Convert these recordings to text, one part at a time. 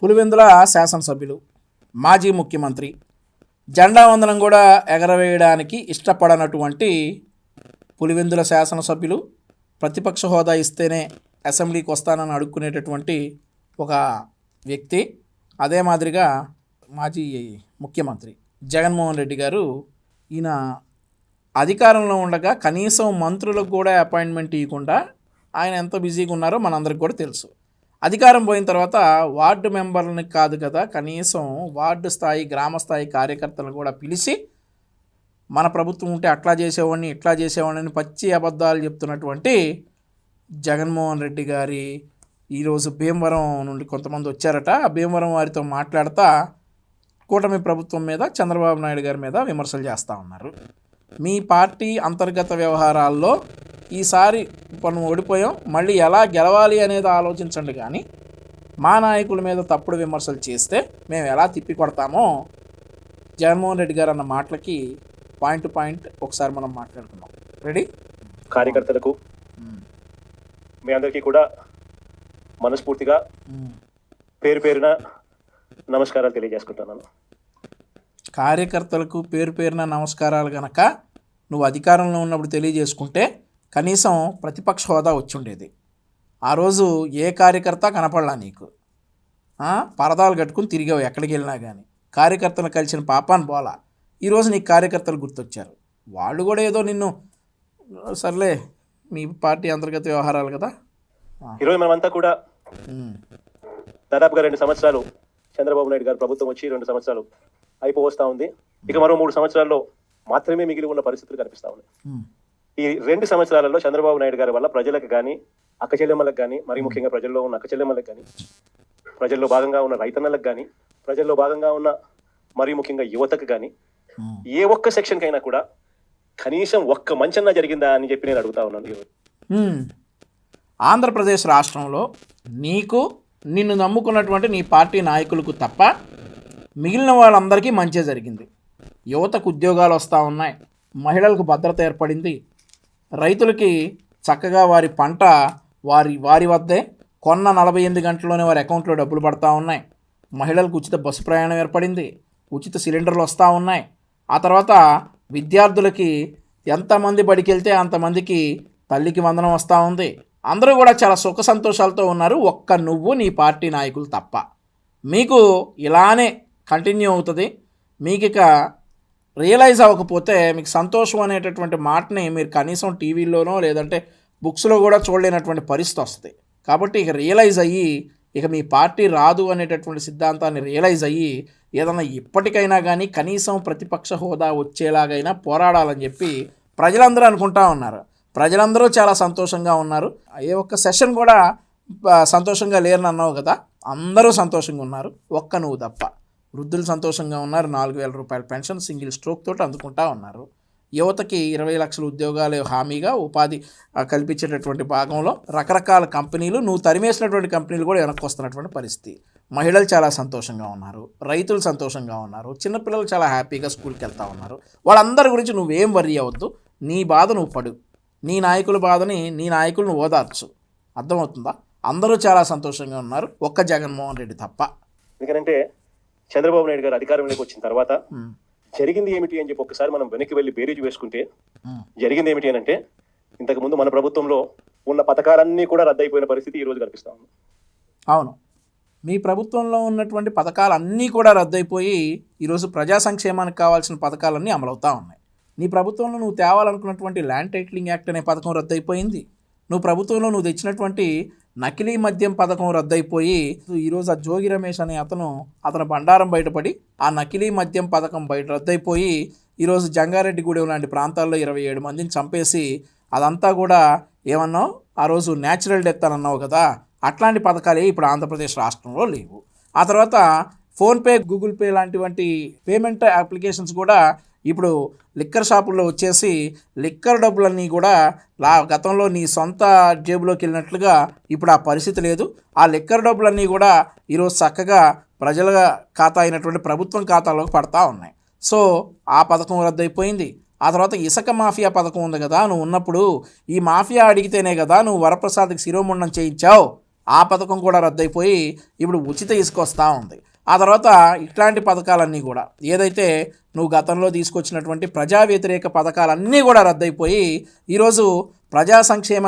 పులివెందుల శాసనసభ్యులు, మాజీ ముఖ్యమంత్రి, జెండా వందనం కూడా ఎగరవేయడానికి ఇష్టపడనటువంటి పులివెందుల శాసనసభ్యులు ప్రతిపక్ష హోదా ఇస్తేనే అసెంబ్లీకి వస్తానని అడుక్కునేటటువంటి ఒక వ్యక్తి. అదే మాదిరిగా మాజీ ముఖ్యమంత్రి జగన్మోహన్ రెడ్డి గారు, ఈయన అధికారంలో ఉండగా కనీసం మంత్రులకు కూడా అపాయింట్మెంట్ ఇవ్వకుండా ఆయన ఎంత బిజీగా ఉన్నారో మనందరికి కూడా తెలుసు. అధికారం పోయిన తర్వాత వార్డు మెంబర్లని కాదు కదా, కనీసం వార్డు స్థాయి గ్రామ స్థాయి కార్యకర్తలను కూడా పిలిచి మన ప్రభుత్వం ఉంటే అట్లా చేసేవాడిని ఇట్లా చేసేవాడిని పచ్చి అబద్ధాలు చెప్తున్నటువంటి జగన్మోహన్ రెడ్డి గారి ఈరోజు భీమవరం నుండి కొంతమంది వచ్చారట. ఆ భీమవరం వారితో మాట్లాడుతూ కూటమి ప్రభుత్వం మీద, చంద్రబాబు నాయుడు గారి మీద విమర్శలు చేస్తూ ఉన్నారు. మీ పార్టీ అంతర్గత వ్యవహారాల్లో ఈసారి మనం ఓడిపోయాం, మళ్ళీ ఎలా గెలవాలి అనేది ఆలోచించండి, కానీ మా నాయకుల మీద తప్పుడు విమర్శలు చేస్తే మేము ఎలా తిప్పి కొడతామో జగన్మోహన్ రెడ్డి గారు అన్న మాటలకి పాయింట్ టు పాయింట్ ఒకసారి మనం మాట్లాడుకుందాం. రెడీ? కార్యకర్తలకు మీ అందరికీ కూడా మనస్ఫూర్తిగా పేరు పేరున నమస్కారాలు తెలియజేసుకుంటున్నాను. కార్యకర్తలకు పేరు పేరున నమస్కారాలు గనక నువ్వు అధికారంలో ఉన్నప్పుడు తెలియజేసుకుంటే కనీసం ప్రతిపక్ష హోదా వచ్చి ఉండేది. ఆ రోజు ఏ కార్యకర్త కనపడలా నీకు. పరదాలు కట్టుకుని తిరిగావు ఎక్కడికి వెళ్ళినా కానీ, కార్యకర్తలు కలిసిన పాపాన్ని పోలా. ఈరోజు నీకు కార్యకర్తలు గుర్తొచ్చారు. వాళ్ళు కూడా ఏదో నిన్ను సర్లే మీ పార్టీ అంతర్గత వ్యవహారాలు కదా. ఈరోజు మనమంతా కూడా దాదాపుగా 2 సంవత్సరాలు చంద్రబాబు నాయుడు గారు ప్రభుత్వం వచ్చి 2 సంవత్సరాలు అయిపోవస్తా ఉంది. ఇక మరో 3 సంవత్సరాల్లో మాత్రమే మిగిలి ఉన్న పరిస్థితులు కనిపిస్తా ఉన్నాయి. ఈ 2 సంవత్సరాలలో చంద్రబాబు నాయుడు గారి వల్ల ప్రజలకు కానీ, అక్క చెల్లెమ్మలకు కానీ, మరీ ముఖ్యంగా ప్రజల్లో ఉన్న అక్క చెల్లెమ్మలకు కానీ, ప్రజల్లో భాగంగా ఉన్న రైతన్నలకు కానీ, ప్రజల్లో భాగంగా ఉన్న మరీ ముఖ్యంగా యువతకు కానీ, ఏ ఒక్క సెక్షన్కి అయినా కూడా కనీసం ఒక్క మంచన్నా జరిగిందా అని చెప్పి నేను అడుగుతా ఉన్నాను ఈరోజు. ఆంధ్రప్రదేశ్ రాష్ట్రంలో నీకు, నిన్ను నమ్ముకున్నటువంటి నీ పార్టీ నాయకులకు తప్ప మిగిలిన వాళ్ళందరికీ మంచి జరిగింది. యువతకు ఉద్యోగాలు వస్తూ ఉన్నాయి, మహిళలకు భద్రత ఏర్పడింది, రైతులకి చక్కగా వారి పంట వారి వద్దే కొన్న 48 గంటల్లోనే వారి అకౌంట్లో డబ్బులు పడతా ఉన్నాయి, మహిళలకు ఉచిత బస్సు ప్రయాణం ఏర్పడింది, ఉచిత సిలిండర్లు వస్తూ ఉన్నాయి. ఆ తర్వాత విద్యార్థులకి ఎంతమంది బడికి వెళ్తే అంతమందికి తల్లికి వందనం వస్తూ ఉంది. అందరూ కూడా చాలా సుఖ సంతోషాలతో ఉన్నారు, ఒక్క నువ్వు నీ పార్టీ నాయకులు తప్ప. మీకు ఇలానే కంటిన్యూ అవుతుంది. మీకు ఇక రియలైజ్ అవ్వకపోతే మీకు సంతోషం అనేటటువంటి మాటని మీరు కనీసం టీవీలోనో లేదంటే బుక్స్లో కూడా చూడలేనటువంటి పరిస్థితి వస్తుంది. కాబట్టి ఇక రియలైజ్ అయ్యి, ఇక మీ పార్టీ రాదు అనేటటువంటి సిద్ధాంతాన్ని రియలైజ్ అయ్యి ఏదన్నా ఇప్పటికైనా కానీ కనీసం ప్రతిపక్ష హోదా వచ్చేలాగైనా పోరాడాలని చెప్పి ప్రజలందరూ అనుకుంటా ఉన్నారు. ప్రజలందరూ చాలా సంతోషంగా ఉన్నారు. ఏ ఒక్క సెషన్ కూడా సంతోషంగా లేరని అన్నావు కదా, అందరూ సంతోషంగా ఉన్నారు, ఒక్క నువ్వు తప్ప. వృద్ధులు సంతోషంగా ఉన్నారు, 4,000 రూపాయల పెన్షన్ సింగిల్ స్ట్రోక్ తోటి అందుకుంటా ఉన్నారు. యువతకి 20 లక్షల ఉద్యోగాలు హామీగా ఉపాధి కల్పించేటటువంటి భాగంలో రకరకాల కంపెనీలు, నువ్వు తరిమేసినటువంటి కంపెనీలు కూడా వెనక్కి వస్తున్నటువంటి పరిస్థితి. మహిళలు చాలా సంతోషంగా ఉన్నారు, రైతులు సంతోషంగా ఉన్నారు, చిన్నపిల్లలు చాలా హ్యాపీగా స్కూల్కి వెళ్తూ ఉన్నారు. వాళ్ళందరి గురించి నువ్వేం వర్రీ అవ్వద్దు, నీ బాధ నువ్వు పడు, నీ నాయకుల బాధని నీ నాయకులను ఓదార్చు. అర్థమవుతుందా? అందరూ చాలా సంతోషంగా ఉన్నారు, ఒక్క జగన్మోహన్ రెడ్డి తప్ప. ఎందుకంటే చంద్రబాబు నాయుడు గారు అధికారంలోకి వచ్చిన తర్వాత జరిగింది ఏమిటి అని చెప్పి ఒకసారి మనం వెనక్కి వెళ్ళి బేరీజు వేసుకుంటే జరిగింది ఏమిటి అని అంటే, ఇంతకుముందు మన ప్రభుత్వంలో ఉన్న పథకాలన్నీ కూడా రద్దయిపోయిన పరిస్థితి ఈ రోజు కనిపిస్తా ఉంది. అవును, మీ ప్రభుత్వంలో ఉన్నటువంటి పథకాలన్నీ కూడా రద్దయిపోయి ఈరోజు ప్రజా సంక్షేమానికి కావాల్సిన పథకాలన్నీ అమలవుతూ ఉన్నాయి. నీ ప్రభుత్వంలో నువ్వు తేవాలనుకున్నటువంటి ల్యాండ్ టైటిలింగ్ యాక్ట్ అనే పథకం రద్దయిపోయింది. నువ్వు ప్రభుత్వంలో నువ్వు తెచ్చినటువంటి నకిలీ మద్యం పథకం రద్దయిపోయి ఈరోజు ఆ జోగి రమేష్ అనే అతను బండారం బయటపడి ఆ నకిలీ మద్యం పథకం రద్దయిపోయి ఈరోజు జంగారెడ్డిగూడెం లాంటి ప్రాంతాల్లో 27 మందిని చంపేసి అదంతా కూడా ఏమన్నావు ఆ రోజు న్యాచురల్ డెత్ అని అన్నావు కదా, అట్లాంటి పథకాలే ఇప్పుడు ఆంధ్రప్రదేశ్ రాష్ట్రంలో లేవు. ఆ తర్వాత ఫోన్పే, గూగుల్ పే లాంటివంటి పేమెంట్ అప్లికేషన్స్ కూడా ఇప్పుడు లిక్కర్ షాపుల్లో వచ్చేసి లిక్కర్ డబ్బులన్నీ కూడా గతంలో నీ సొంత జేబులోకి వెళ్ళినట్లుగా ఇప్పుడు ఆ పరిస్థితి లేదు. ఆ లిక్కర్ డబ్బులన్నీ కూడా ఈరోజు చక్కగా ప్రజల ఖాతా అయినటువంటి ప్రభుత్వం ఖాతాలోకి పడతా ఉన్నాయి. సో ఆ పథకం రద్దయిపోయింది. ఆ తర్వాత ఇసుక మాఫియా పథకం ఉంది కదా, నువ్వు ఉన్నప్పుడు ఈ మాఫియా అడిగితేనే కదా నువ్వు వరప్రసాద్కి శిరోముండం చేయించావు. ఆ పథకం కూడా రద్దయిపోయి ఇప్పుడు ఉచిత ఇసుక వస్తూ ఉంది. ఆ తర్వాత ఇట్లాంటి పథకాలన్నీ కూడా ఏదైతే నువ్వు గతంలో తీసుకొచ్చినటువంటి ప్రజా వ్యతిరేక పథకాలన్నీ కూడా రద్దయిపోయి ఈరోజు ప్రజా సంక్షేమ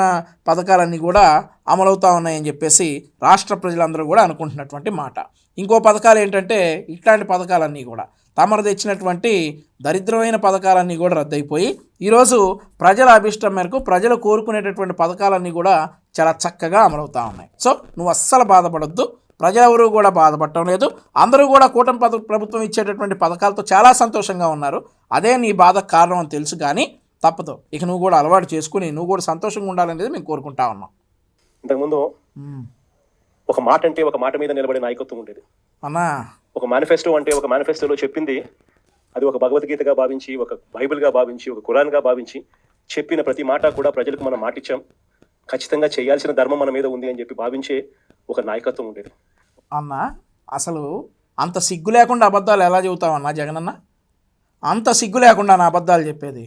పథకాలన్నీ కూడా అమలవుతూ ఉన్నాయని చెప్పేసి రాష్ట్ర ప్రజలందరూ కూడా అనుకుంటున్నటువంటి మాట. ఇంకో పథకాలు ఏంటంటే ఇట్లాంటి పథకాలన్నీ కూడా తమరు తెచ్చినటువంటి దరిద్రమైన పథకాలన్నీ కూడా రద్దయిపోయి ఈరోజు ప్రజల అభిష్టం మేరకు ప్రజలు కోరుకునేటటువంటి పథకాలన్నీ కూడా చాలా చక్కగా అమలవుతూ ఉన్నాయి. సో నువ్వు అస్సలు బాధపడొద్దు, ప్రజలెవరూ కూడా బాధపడటం లేదు. అందరూ కూడా కూటమి ప్రభుత్వం ఇచ్చేటటువంటి పథకాలతో చాలా సంతోషంగా ఉన్నారు. అదే నీ బాధకు కారణం అని తెలుసు, కానీ తప్పదు. ఇక నువ్వు కూడా అలవాటు చేసుకుని నువ్వు కూడా సంతోషంగా ఉండాలనేది మేము కోరుకుంటా ఉన్నాం. ఇంతకుముందు ఒక మాట అంటే ఒక మాట మీద నిలబడే నాయకత్వం ఉండేది అన్నా. ఒక మేనిఫెస్టో అంటే ఒక మేనిఫెస్టోలో చెప్పింది అది ఒక భగవద్గీతగా భావించి, ఒక బైబిల్గా భావించి, ఒక ఖురాన్గా భావించి చెప్పిన ప్రతి మాట కూడా ప్రజలకు మనం మాటిచ్చాం, ఖచ్చితంగా చేయాల్సిన ధర్మం మన మీద ఉంది అని చెప్పి భావించే ఒక నాయకత్వం ఉండేది. అన్న అసలు అంత సిగ్గు లేకుండా అబద్ధాలు ఎలా చెబుతావన్నా జగనన్న? అంత సిగ్గు లేకుండా నా అబద్ధాలు చెప్పేది?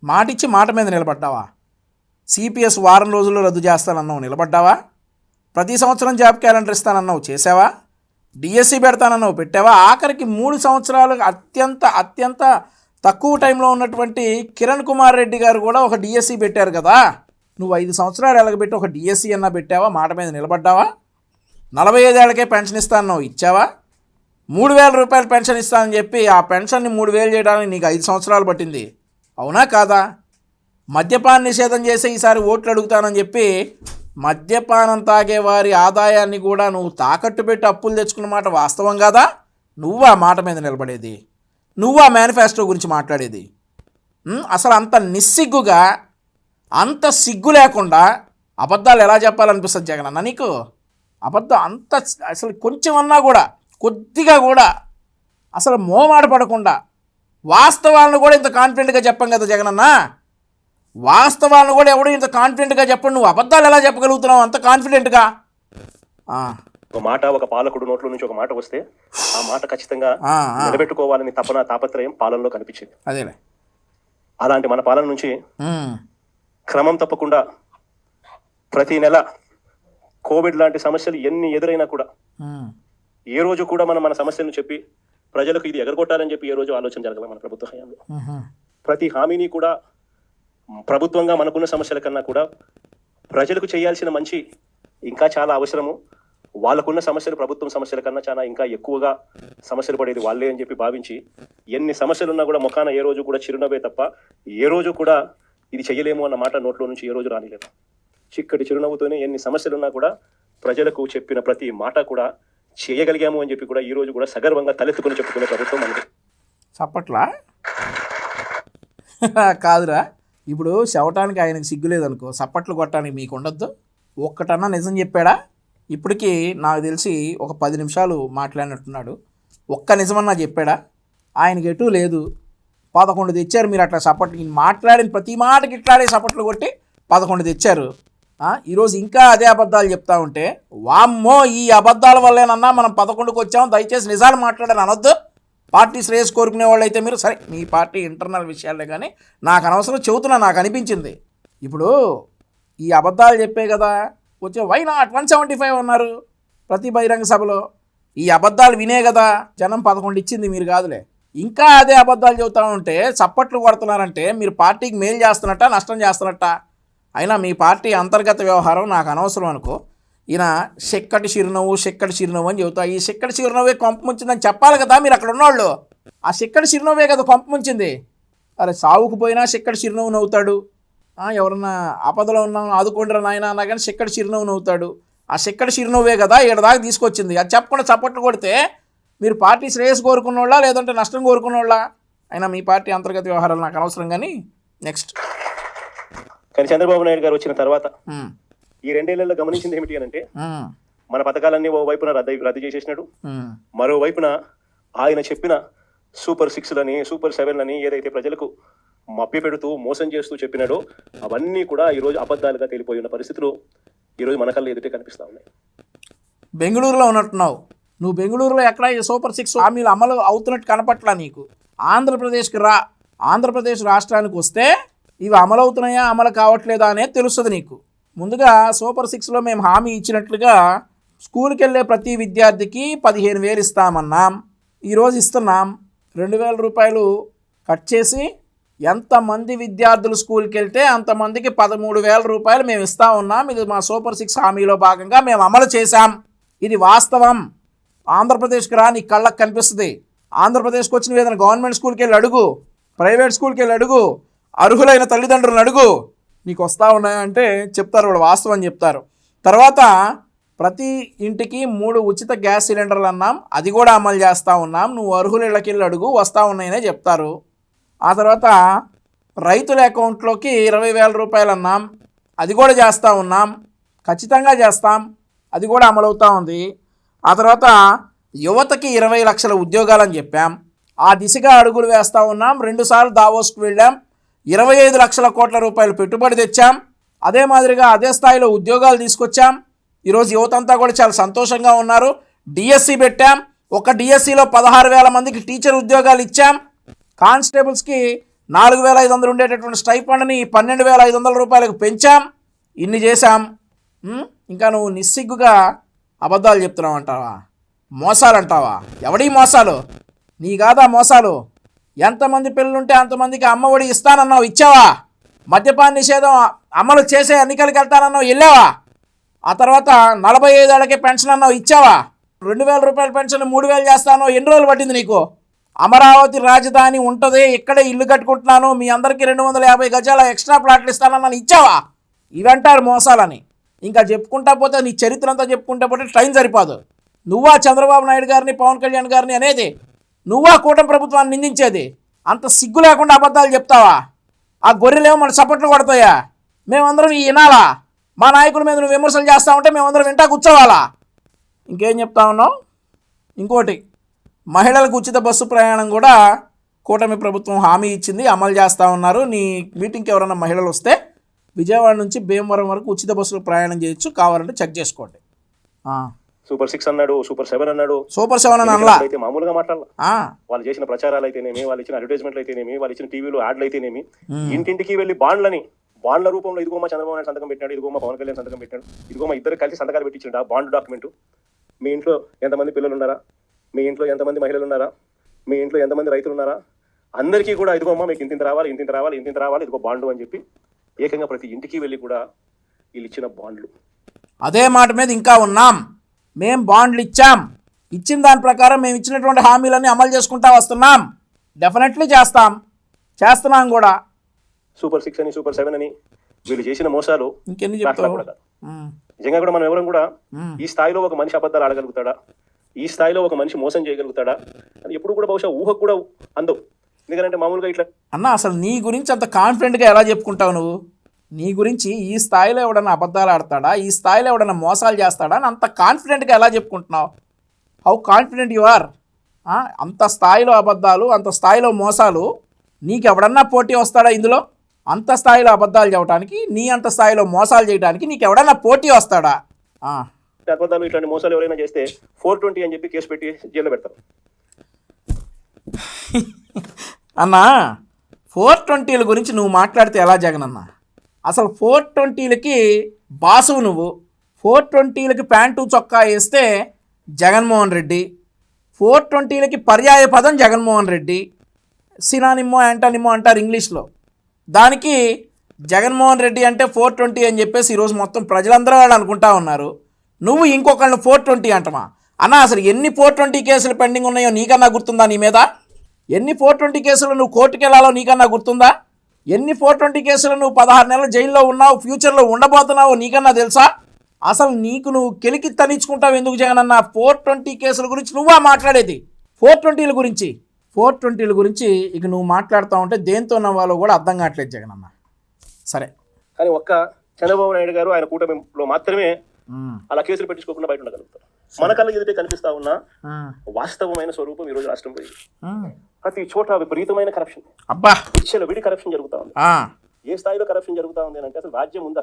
మాటిచ్చి మాట మీద నిలబడ్డావా? సిపిఎస్ వారం రోజుల్లో రద్దు చేస్తానన్నావు, నిలబడ్డావా? ప్రతి సంవత్సరం జాబ్ క్యాలెండర్ ఇస్తానన్నావు, చేసావా? డిఎస్సి పెడతానన్నావు, పెట్టావా? ఆఖరికి 3 సంవత్సరాలు అత్యంత తక్కువ టైంలో ఉన్నటువంటి కిరణ్ కుమార్ రెడ్డి గారు కూడా ఒక డిఎస్సి పెట్టారు కదా. నువ్వు 5 సంవత్సరాలు ఎలాగబెట్టి ఒక డిఎస్సి అన్నా పెట్టావా? మాట మీద నిలబడ్డావా? 45 ఏళ్ళకే పెన్షన్ ఇస్తానన్నావు, ఇచ్చావా? 3,000 రూపాయలు పెన్షన్ ఇస్తానని చెప్పి ఆ పెన్షన్ని 3,000 చేయడానికి నీకు 5 సంవత్సరాలు పట్టింది, అవునా కాదా? మద్యపాన నిషేధం చేసి ఈసారి ఓట్లు అడుగుతానని చెప్పి మద్యపానం తాగే వారి ఆదాయాన్ని కూడా నువ్వు తాకట్టు పెట్టి అప్పులు తెచ్చుకున్న మాట వాస్తవం కాదా? నువ్వా మాట మీద నిలబడేది? నువ్వా మేనిఫెస్టో గురించి మాట్లాడేది? అసలు అంత నిస్సిగ్గుగా, అంత సిగ్గు లేకుండా అబద్ధాలు ఎలా చెప్పాలనిపిస్తుంది జగనన్న నీకు? అబద్ధం అంత అసలు కొంచెమన్నా కూడా, కొద్దిగా కూడా అసలు మోమాట పడకుండా వాస్తవాలను కూడా ఇంత కాన్ఫిడెంట్గా చెప్పాం కదా జగనన్న. వాస్తవాలను కూడా ఎవడు ఇంత కాన్ఫిడెంట్గా చెప్పండి, నువ్వు అబద్ధాలు ఎలా చెప్పగలుగుతున్నావు అంత కాన్ఫిడెంట్గా? ఒక మాట, ఒక పాలకుడు నోట్లో నుంచి ఒక మాట వస్తే ఆ మాట ఖచ్చితంగా నిలబెట్టుకోవాలని తాపత్రయం పాలనలో కనిపించింది. అదేలే. అలాంటి మన పాలన నుంచి క్రమం తప్పకుండా ప్రతి నెల కోవిడ్ లాంటి సమస్యలు ఎన్ని ఎదురైనా కూడా ఏ రోజు కూడా మనం మన సమస్యలను చెప్పి ప్రజలకు ఇది ఎగరగొట్టాలని చెప్పి ఏ రోజు ఆలోచన జరగలేదు మన ప్రభుత్వ హయాంలో. ప్రతి హామీని కూడా ప్రభుత్వంగా మనకున్న సమస్యల కన్నా కూడా ప్రజలకు చేయాల్సిన మంచి ఇంకా చాలా అవసరము, వాళ్ళకున్న సమస్యలు ప్రభుత్వం సమస్యల కన్నా చాలా ఇంకా ఎక్కువగా సమస్యలు పడేది వాళ్ళే అని చెప్పి భావించి ఎన్ని సమస్యలు ఉన్నా కూడా ముఖాన ఏ రోజు కూడా చిరునవ్వే తప్ప ఏ రోజు కూడా ఇది చెయ్యలేము అన్న మాట నోట్లో నుంచి ఏ రోజు రానిలేదు. చిక్కటి చిరునవ్వుతోనే ఎన్ని సమస్యలున్నా కూడా ప్రజలకు చెప్పిన ప్రతి మాట కూడా చేయగలిగాము అని చెప్పి కూడా ఈ రోజు కూడా సగర్వంగా తలెత్తుకుని చెప్పుకునే ప్రభుత్వం మనది. చప్పట్లా కాదురా, ఇప్పుడు చెవటానికి ఆయనకు సిగ్గు లేదనుకో, చప్పట్లు కొట్టడానికి మీకు ఉండొద్దు. ఒక్కటన్నా నిజం చెప్పాడా? ఇప్పటికీ నాకు తెలిసి ఒక 10 నిమిషాలు మాట్లాడినట్టున్నాడు. ఒక్క నిజమన్నా చెప్పాడా? ఆయనకి ఎటు లేదు. 11 తెచ్చారు మీరు అట్లా చప్పట్లు, మాట్లాడిన ప్రతి మాటకి ఇట్లాడే చప్పట్లు కొట్టి 11 తెచ్చారు. ఈరోజు ఇంకా అదే అబద్ధాలు చెప్తా ఉంటే వామ్మో ఈ అబద్ధాల వల్లేనన్నా మనం 11కి వచ్చాము, దయచేసి నిజాలు మాట్లాడని అనొద్దు. పార్టీ శ్రేయస్ కోరుకునే వాళ్ళు అయితే మీరు సరే, మీ పార్టీ ఇంటర్నల్ విషయాలే, కానీ నాకు అనవసరం చెబుతున్నా, నాకు అనిపించింది. ఇప్పుడు ఈ అబద్ధాలు చెప్పే కదా వచ్చే వై నాట్ 175 అన్నారు ప్రతి బహిరంగ సభలో. ఈ అబద్ధాలు వినే కదా జనం 11 ఇచ్చింది, మీరు కాదులే. ఇంకా అదే అబద్ధాలు చెబుతా ఉంటే చప్పట్లు కొడుతున్నారంటే మీరు పార్టీకి మేలు చేస్తున్నట్ట, నష్టం చేస్తున్నట్ట? అయినా మీ పార్టీ అంతర్గత వ్యవహారం నాకు అనవసరం అనుకో. ఈయన చెక్కటి చిరునవ్వు అని చెబుతా. ఈ చెక్కటి చిరునవ్వే కొంప ముంచిందని చెప్పాలి కదా మీరు అక్కడ ఉన్నవాళ్ళు. ఆ చెక్కటి చిరునవ్వే కదా కొంప ముంచింది. అరే సావుకు పోయినా చెక్కటి చిరునవ్వు నవ్వుతాడు, ఎవరన్నా ఆపదలో ఉన్నా ఆదుకోండిరా నాయన అన్నా కానీ చెక్కటి చిరునవ్వు నవ్వుతాడు. ఆ చెక్కటి చిరునవ్వే కదా ఈడ దాకా తీసుకొచ్చింది. అది చెప్పకుండా చప్పట్లు కొడితే మీరు పార్టీ శ్రేయస్ కోరుకున్నోళ్ళ లేదంటే నష్టం కోరుకున్నోళ్ళ? అయినా మీ పార్టీ అంతర్గత వ్యవహారాలు నాకు అనవసరం. కానీ నెక్స్ట్, కానీ చంద్రబాబు నాయుడు గారు వచ్చిన తర్వాత ఈ 2 ఏళ్లలో గమనించింది ఏమిటి అని అంటే మన పథకాలన్నీ ఓ వైపున రద్దు చేసేసినాడు, మరోవైపున ఆయన చెప్పిన సూపర్ 6లని సూపర్ 7లని ఏదైతే ప్రజలకు మభ్య పెడుతూ మోసం చేస్తూ చెప్పినాడో అవన్నీ కూడా ఈరోజు అబద్ధాలుగా తేలిపోయిన పరిస్థితులు ఈరోజు మన కళ్ళ ఎదుటే కనిపిస్తూ ఉన్నాయి. బెంగళూరులో ఉన్నట్టున్నావు నువ్వు. బెంగళూరులో ఎక్కడ ఈ సూపర్ 6 హామీలు అమలు అవుతున్నట్టు కనపట్లా నీకు. ఆంధ్రప్రదేశ్కి రా, ఆంధ్రప్రదేశ్ రాష్ట్రానికి వస్తే ఇవి అమలవుతున్నాయా అమలు కావట్లేదా అనేది తెలుస్తుంది నీకు. ముందుగా సూపర్ 6లో మేము హామీ ఇచ్చినట్లుగా స్కూల్కి వెళ్ళే ప్రతి విద్యార్థికి 15,000 ఇస్తామన్నాం. ఈరోజు ఇస్తున్నాం. 2,000 రూపాయలు కట్ చేసి ఎంతమంది విద్యార్థులు స్కూల్కి వెళ్తే అంతమందికి 13,000 రూపాయలు మేము ఇస్తా ఉన్నాం. ఇది మా సూపర్ 6 హామీలో భాగంగా మేము అమలు చేశాం. ఇది వాస్తవం. ఆంధ్రప్రదేశ్కి రా, నీ కళ్ళకు కనిపిస్తుంది. ఆంధ్రప్రదేశ్కి వచ్చిన ఏదైనా గవర్నమెంట్ స్కూల్కి వెళ్ళి అడుగు, ప్రైవేట్ స్కూల్కి వెళ్ళి అడుగు, అర్హులైన తల్లిదండ్రులను అడుగు, నీకు వస్తూ ఉన్నాయంటే చెప్తారు, వాళ్ళు వాస్తవం చెప్తారు. తర్వాత ప్రతి ఇంటికి 3 ఉచిత గ్యాస్ సిలిండర్లు అన్నాం, అది కూడా అమలు చేస్తూ ఉన్నాం. నువ్వు అర్హుల ఇళ్ళకి వెళ్ళి అడుగు, వస్తూ ఉన్నాయనే చెప్తారు. ఆ తర్వాత రైతుల అకౌంట్లోకి 20,000 రూపాయలు అన్నాం, అది కూడా చేస్తూ ఉన్నాం, ఖచ్చితంగా చేస్తాం, అది కూడా అమలవుతూ ఉంది. ఆ తర్వాత యువతకి 20 లక్షల ఉద్యోగాలని చెప్పాం, ఆ దిశగా అడుగులు వేస్తూ ఉన్నాం. 2 సార్లు దావోస్కి వెళ్ళాం, 25 లక్షల కోట్ల రూపాయలు పెట్టుబడి తెచ్చాం. అదే మాదిరిగా అదే స్థాయిలో ఉద్యోగాలు తీసుకొచ్చాం. ఈరోజు యువతంతా కూడా చాలా సంతోషంగా ఉన్నారు. డిఎస్సి పెట్టాం, ఒక డిఎస్సిలో 16,000 మందికి టీచర్ ఉద్యోగాలు ఇచ్చాం. కానిస్టేబుల్స్కి 4,500 ఉండేటటువంటి స్టైఫండ్ని 12,500 రూపాయలకు పెంచాం. ఇన్ని చేశాం. ఇంకా నువ్వు నిస్సిగ్గుగా అబద్ధాలు చెప్తున్నావు అంటావా? మోసాలు అంటావా? ఎవడీ మోసాలు? నీ కాదా మోసాలు? ఎంతమంది పిల్లలుంటే అంతమందికి అమ్మఒడి ఇస్తానన్నావు, ఇచ్చావా? మద్యపాన నిషేధం అమలు చేసే ఎన్నికలకు వెళ్తానన్నావు, వెళ్ళావా? ఆ తర్వాత 45 ఏళ్ళకే పెన్షన్ అన్నావు, ఇచ్చావా? 2,000 రూపాయల పెన్షన్ 3,000 చేస్తానో ఎన్ని రోజులు పట్టింది నీకు? అమరావతి రాజధాని ఉంటుంది, ఇక్కడే ఇల్లు కట్టుకుంటున్నాను, మీ అందరికీ 250 గజాల ఎక్స్ట్రా ప్లాట్లు ఇస్తానన్నాను, ఇచ్చావా? ఇవంటారు మోసాలని. ఇంకా చెప్పుకుంటా పోతే నీ చరిత్ర అంతా చెప్పుకుంటా పోతే టైం సరిపోదు. నువ్వా చంద్రబాబు నాయుడు గారిని, పవన్ కళ్యాణ్ గారిని అనేది? నువ్వా కూటమి ప్రభుత్వాన్ని నిందించేది? అంత సిగ్గు లేకుండా అబద్ధాలు చెప్తావా? ఆ గొర్రెలేమో మన చప్పట్లు కొడతాయా? మేమందరం ఈ వినాలా? మా నాయకుల మీద నువ్వు విమర్శలు చేస్తా ఉంటే మేమందరం వింటా కూర్చోవాలా? ఇంకేం చెప్తా ఉన్నావు? ఇంకోటి, మహిళలకు ఉచిత బస్సు ప్రయాణం కూడా కూటమి ప్రభుత్వం హామీ ఇచ్చింది, అమలు చేస్తూ ఉన్నారు. నీ మీటింగ్కి ఎవరైనా మహిళలు వస్తే విజయవాడ నుంచి భీమవరం వరకు ఉచిత బస్సులు ప్రయాణం చేయొచ్చు, కావాలంటే చెక్ చేసుకోండి. సూపర్ 6 అన్నాడు, సూపర్ 7 అన్నాడు. సూపర్ 7 అని అనలా, అయితే మామూలుగా మాట్లాడాల. వాళ్ళు చేసిన ప్రచారాలు అయితేనేమి, వాళ్ళు ఇచ్చిన అడ్వర్టైజ్మెంట్లు అయితేనేమి, వాళ్ళు ఇచ్చిన టీవీలో యాడ్లు అయితేనేమి, ఇంటింటికి వెళ్ళి బాండ్ల రూపంలో ఇదిగో మా చంద్రబాబు నాయుడు సంతకం పెట్టాడు, ఇదిగో మా పవన్ కళ్యాణ్ సంతకం పెట్టాడు, ఇదిగో మా ఇద్దరు కలిసి సంతకాలు పెట్టించాడు ఆ బాండ్ డాక్యుమెంట్. మీ ఇంట్లో ఎంతమంది పిల్లలు ఉన్నారా? మీ ఇంట్లో ఎంతమంది మహిళలు ఉన్నారా? మీ ఇంట్లో ఎంతమంది రైతులు ఉన్నారా? అందరికీ కూడా ఇదిగో అమ్మా మీకు ఇంత రావాలి, ఇంత రావాలి, ఇంత రావాలి, ఇదిగో బాండ్లు అని చెప్పి ఏకంగా ప్రతి ఇంటికి వెళ్ళి కూడా వీళ్ళు ఇచ్చిన బాండ్లు. అదే మాట మీద ఇంకా ఉన్నాం. మేం బాండ్లు ఇచ్చాం, ఇచ్చిన దాని ప్రకారం మేము ఇచ్చినటువంటి హామీలన్నీ అమలు చేసుకుంటా వస్తున్నాం. డెఫినెట్లీ చేస్తున్నాం కూడా. సూపర్ 6 అని, సూపర్ 7 అని వీళ్ళు చేసిన మోసాలు ఇంకెన్ని చెప్తావు? నిజంగా కూడా మనం ఎవరం కూడా ఈ స్థాయిలో ఒక మనిషి అబద్ధాలు ఆడగలుగుతాడా, ఈ స్థాయిలో ఒక మనిషి మోసం చేయగలుగుతాడా అని ఎప్పుడు కూడా బహుశా ఊహకు కూడా అందవు. ఎందుకంటే మామూలుగా ఇట్లా అన్న, అసలు నీ గురించి అంత కాన్ఫిడెంట్గా ఎలా చెప్పుకుంటావు నువ్వు? నీ గురించి ఈ స్థాయిలో ఎవడన్నా అబద్ధాలు ఆడతాడా, ఈ స్థాయిలో ఎవడన్నా మోసాలు చేస్తాడా అని అంత కాన్ఫిడెంట్గా ఎలా చెప్పుకుంటున్నావు? How confident you are? అంత స్థాయిలో అబద్ధాలు, అంత స్థాయిలో మోసాలు, నీకు ఎవడన్నా పోటీ వస్తాడా ఇందులో? అంత స్థాయిలో అబద్ధాలు చెప్పడానికి, నీ అంత స్థాయిలో మోసాలు చేయడానికి నీకు ఎవడన్నా పోటీ వస్తాడా? అబద్ధాలు ఇట్లాంటి మోసాలు ఎవరైనా చేస్తే 420 అని చెప్పి కేసు పెట్టి జైల్లో పెడతారు. అన్నా, 420ల గురించి నువ్వు మాట్లాడితే ఎలా జగన్ అన్న? అసలు 420లకి బాసువు నువ్వు. 420లకి ప్యాంటు చొక్కా వేస్తే జగన్మోహన్ రెడ్డి, 420లకి పర్యాయ పదం జగన్మోహన్ రెడ్డి, సినానిమో యాంటానిమో అంటారు ఇంగ్లీష్లో. దానికి జగన్మోహన్ రెడ్డి అంటే 420 అని చెప్పేసి ఈరోజు మొత్తం ప్రజలందరూ వాళ్ళు అనుకుంటా ఉన్నారు. నువ్వు ఇంకొకళ్ళని 420 అంటమా? అన్న, అసలు ఎన్ని 420 కేసులు పెండింగ్ ఉన్నాయో నీకన్నా గుర్తుందా? నీ మీద ఎన్ని 420 కేసులు నువ్వు కోర్టుకు వెళ్ళాలో నీకన్నా గుర్తుందా? ఎన్ని 420 కేసులు నువ్వు 16 నెలలు జైల్లో ఉన్నావు, ఫ్యూచర్లో ఉండబోతున్నావు నీకన్నా తెలుసా? అసలు నీకు నువ్వు కెలికి తనించుకుంటావు ఎందుకు జగన్ అన్న? 420 కేసుల గురించి నువ్వా మాట్లాడేది? 420ల గురించి 420ల గురించి ఇక నువ్వు మాట్లాడుతూ ఉంటే దేంతో నవ్వాలో కూడా అర్థం కావట్లేదు జగన్ అన్న. సరే, కానీ ఒక్క చంద్రబాబు నాయుడు గారు ఆయన కూటమిలో మాత్రమే అలా కేసులు పెట్టించుకోకుండా బయట ఉండగలుగుతారు. మన కళ్ళ ఎదుటే కనిపిస్తా ఉన్న వాస్తవమైన స్వరూపం ఈ రోజు రాష్ట్రం పోయింది. ప్రతి చోట విపరీతమైన కరప్షన్, విడి కరప్షన్ జరుగుతా ఉంది. ఏ స్థాయిలో కరప్షన్ జరుగుతా ఉంది అంటే అసలు రాజ్యం ఉంది,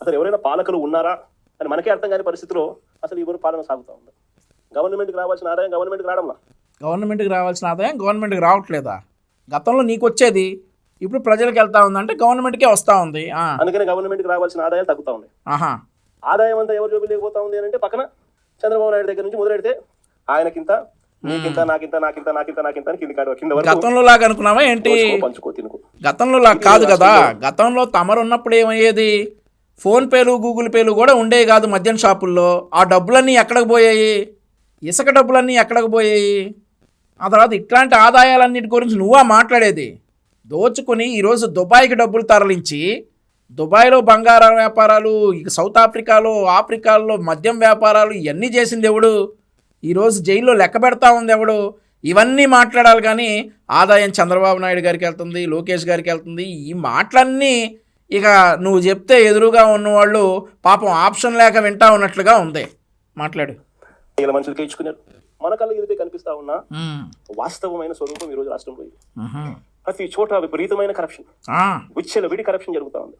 అసలు ఎవరైనా పాలకులు ఉన్నారా అని మనకే అర్థం కాని పరిస్థితిలో అసలు ఎవరు పాలన సాగుతూ ఉంది. గవర్నమెంట్కి రావాల్సిన ఆదాయం గవర్నమెంట్కి రావట్లేదా? గవర్నమెంట్కి రావట్లేదా? గతంలో నీకు వచ్చేది, ఇప్పుడు ప్రజలకు వెళ్తా ఉందంటే గవర్నమెంట్కే వస్తూ ఉంది. అందుకని గవర్నమెంట్కి రావాల్సిన ఆదాయాలు తగ్గుతా ఉన్నాయి. ఆహా, ఆదాయం అంతా ఎవరు జోబులు లేకపోతా ఉంది అని అంటే పక్కన చంద్రబాబు నాయుడు దగ్గర నుంచి మొదలెడితే ఆయనకింత, నీకింత, నాకింత, నాకింత, నాకింత, నాకింత అని కింద వరకు గతంలో లాగా అనుకున్నావా ఏంటి? పంచుకో తినుకో. గతంలో లాగా కాదు కదా. గతంలో తమరున్నప్పుడు ఏమయ్యేది? ఫోన్పేలు, గూగుల్ పేలు కూడా ఉండేవి కాదు మద్యం షాపుల్లో. ఆ డబ్బులన్నీ ఎక్కడికి పోయాయి? ఇసుక డబ్బులన్నీ ఎక్కడికి పోయాయి? ఆ తర్వాత ఇట్లాంటి ఆదాయాలన్నిటి గురించి నువ్వా మాట్లాడేది? దోచుకుని ఈరోజు దుబాయ్కి డబ్బులు తరలించి, దుబాయ్లో బంగారం వ్యాపారాలు, ఇక సౌత్ ఆఫ్రికాలో మద్యం వ్యాపారాలు ఇవన్నీ చేసింది ఎవడు? ఈరోజు జైల్లో లెక్క పెడతా ఉంది ఎవడు? ఇవన్నీ మాట్లాడాలి కానీ ఆదాయం చంద్రబాబు నాయుడు గారికి వెళ్తుంది, లోకేష్ గారికి వెళ్తుంది. ఈ మాటలన్నీ ఇక నువ్వు చెప్తే ఎదురుగా ఉన్నవాళ్ళు పాపం ఆప్షన్ లేక వింటా ఉన్నట్లుగా ఉంది. మాట్లాడు. ఇలా మనుషులకి ఇచ్చుకున్నారు. మన కళ్ళ ఎదుటే కనిపిస్తా ఉన్న వాస్తవమైన స్వరూపం ఈరోజు రాష్ట్రంలో ప్రతి చోట విపరీతమైన కరప్షన్, విడి కరప్షన్ జరుగుతూ ఉంది.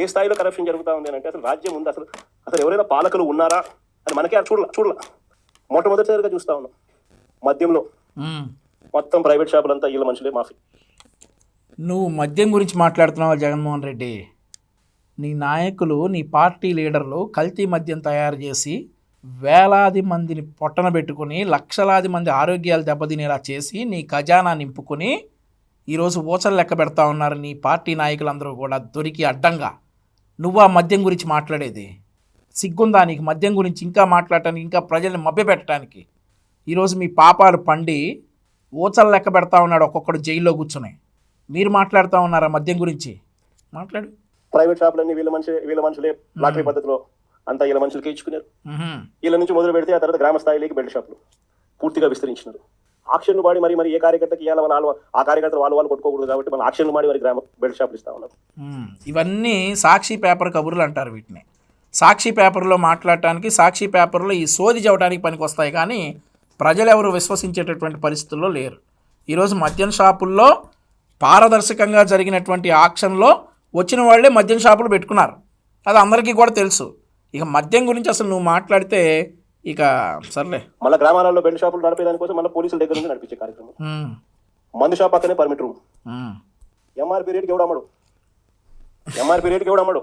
ఏ స్థాయిలో కరప్షన్ జరుగుతూ ఉంది అంటే అసలు రాజ్యం ఉంది, అసలు ఎవరైనా పాలకులు ఉన్నారా అని మనకే చూడాల. మొట్టమొదటిసారిగా చూస్తా ఉన్నాం మద్యంలో మొత్తం ప్రైవేట్ షాపులంతా వీళ్ళ మనుషులే మాఫీ. నువ్వు మద్యం గురించి మాట్లాడుతున్నావా జగన్మోహన్ రెడ్డి? నీ నాయకులు, నీ పార్టీ లీడర్లు కల్తీ మద్యం తయారు చేసి వేలాది మందిని పొట్టన పెట్టుకుని లక్షలాది మంది ఆరోగ్యాలు దెబ్బతినేలా చేసి నీ ఖజానా నింపుకొని ఈరోజు ఊచలు లెక్క పెడతా ఉన్నారు నీ పార్టీ నాయకులందరూ కూడా దొరికి అడ్డంగా. నువ్వు ఆ మద్యం గురించి మాట్లాడేది? సిగ్గుందా నీకు మద్యం గురించి ఇంకా మాట్లాడటానికి, ఇంకా ప్రజల్ని మభ్యపెట్టడానికి? ఈరోజు మీ పాపాలు పండి ఊచలు లెక్క పెడతా ఉన్నాడు ఒక్కొక్కడు జైల్లో కూర్చుని. మీరు మాట్లాడుతూ ఉన్నారా మద్యం గురించి? మాట్లాడు. ప్రైవేట్ షాపులన్నీ వీళ్ళ మనుషులే లాటరీ పద్ధతిలో అంతా వీళ్ళ మనుషులకి ఇచ్చుకున్నారు. వీళ్ళ నుంచి మొదలు పెడితే ఆ తర్వాత గ్రామ స్థాయిలోకి బెల్ట్ షాపులు పూర్తిగా విస్తరించినారు. ఆక్షన్లు వాడి మరి ఏ కార్యకర్తకి ఇవ్వాలి వాళ్ళు, ఆ కార్యకర్తలు వాళ్ళు కొట్టుకోకూడదు కాబట్టి మన ఆక్షన్లు వాడి మరి గ్రామ బెల్ట్ షాపులు ఇస్తా ఉన్నారు. ఇవన్నీ సాక్షి పేపర్ కబుర్లు అంటారు వీటిని. సాక్షి పేపర్లో మాట్లాడటానికి, సాక్షి పేపర్లో ఈ సోది చవటానికి పనికి వస్తాయి కానీ ప్రజలు ఎవరు విశ్వసించేటటువంటి పరిస్థితుల్లో లేరు. ఈరోజు మద్యం షాపుల్లో పారదర్శకంగా జరిగినటువంటి ఆక్షన్లో వచ్చిన వాళ్ళే మద్యం షాపులు పెట్టుకున్నారు. అది అందరికీ కూడా తెలుసు. ఇక మద్యం గురించి అసలు నువ్వు మాట్లాడితే ఇక సర్లే. మళ్ళీ గ్రామాలలో బెల్ట్ షాపులు నడిపేదాని కోసం మళ్ళీ పోలీసుల దగ్గర నుంచి నడిపించే కార్యక్రమం. మందు షాప్ పక్కనే పర్మిట్ రూమ్. ఎంఆర్పీ రేట్కి ఎవడు అమ్మడు.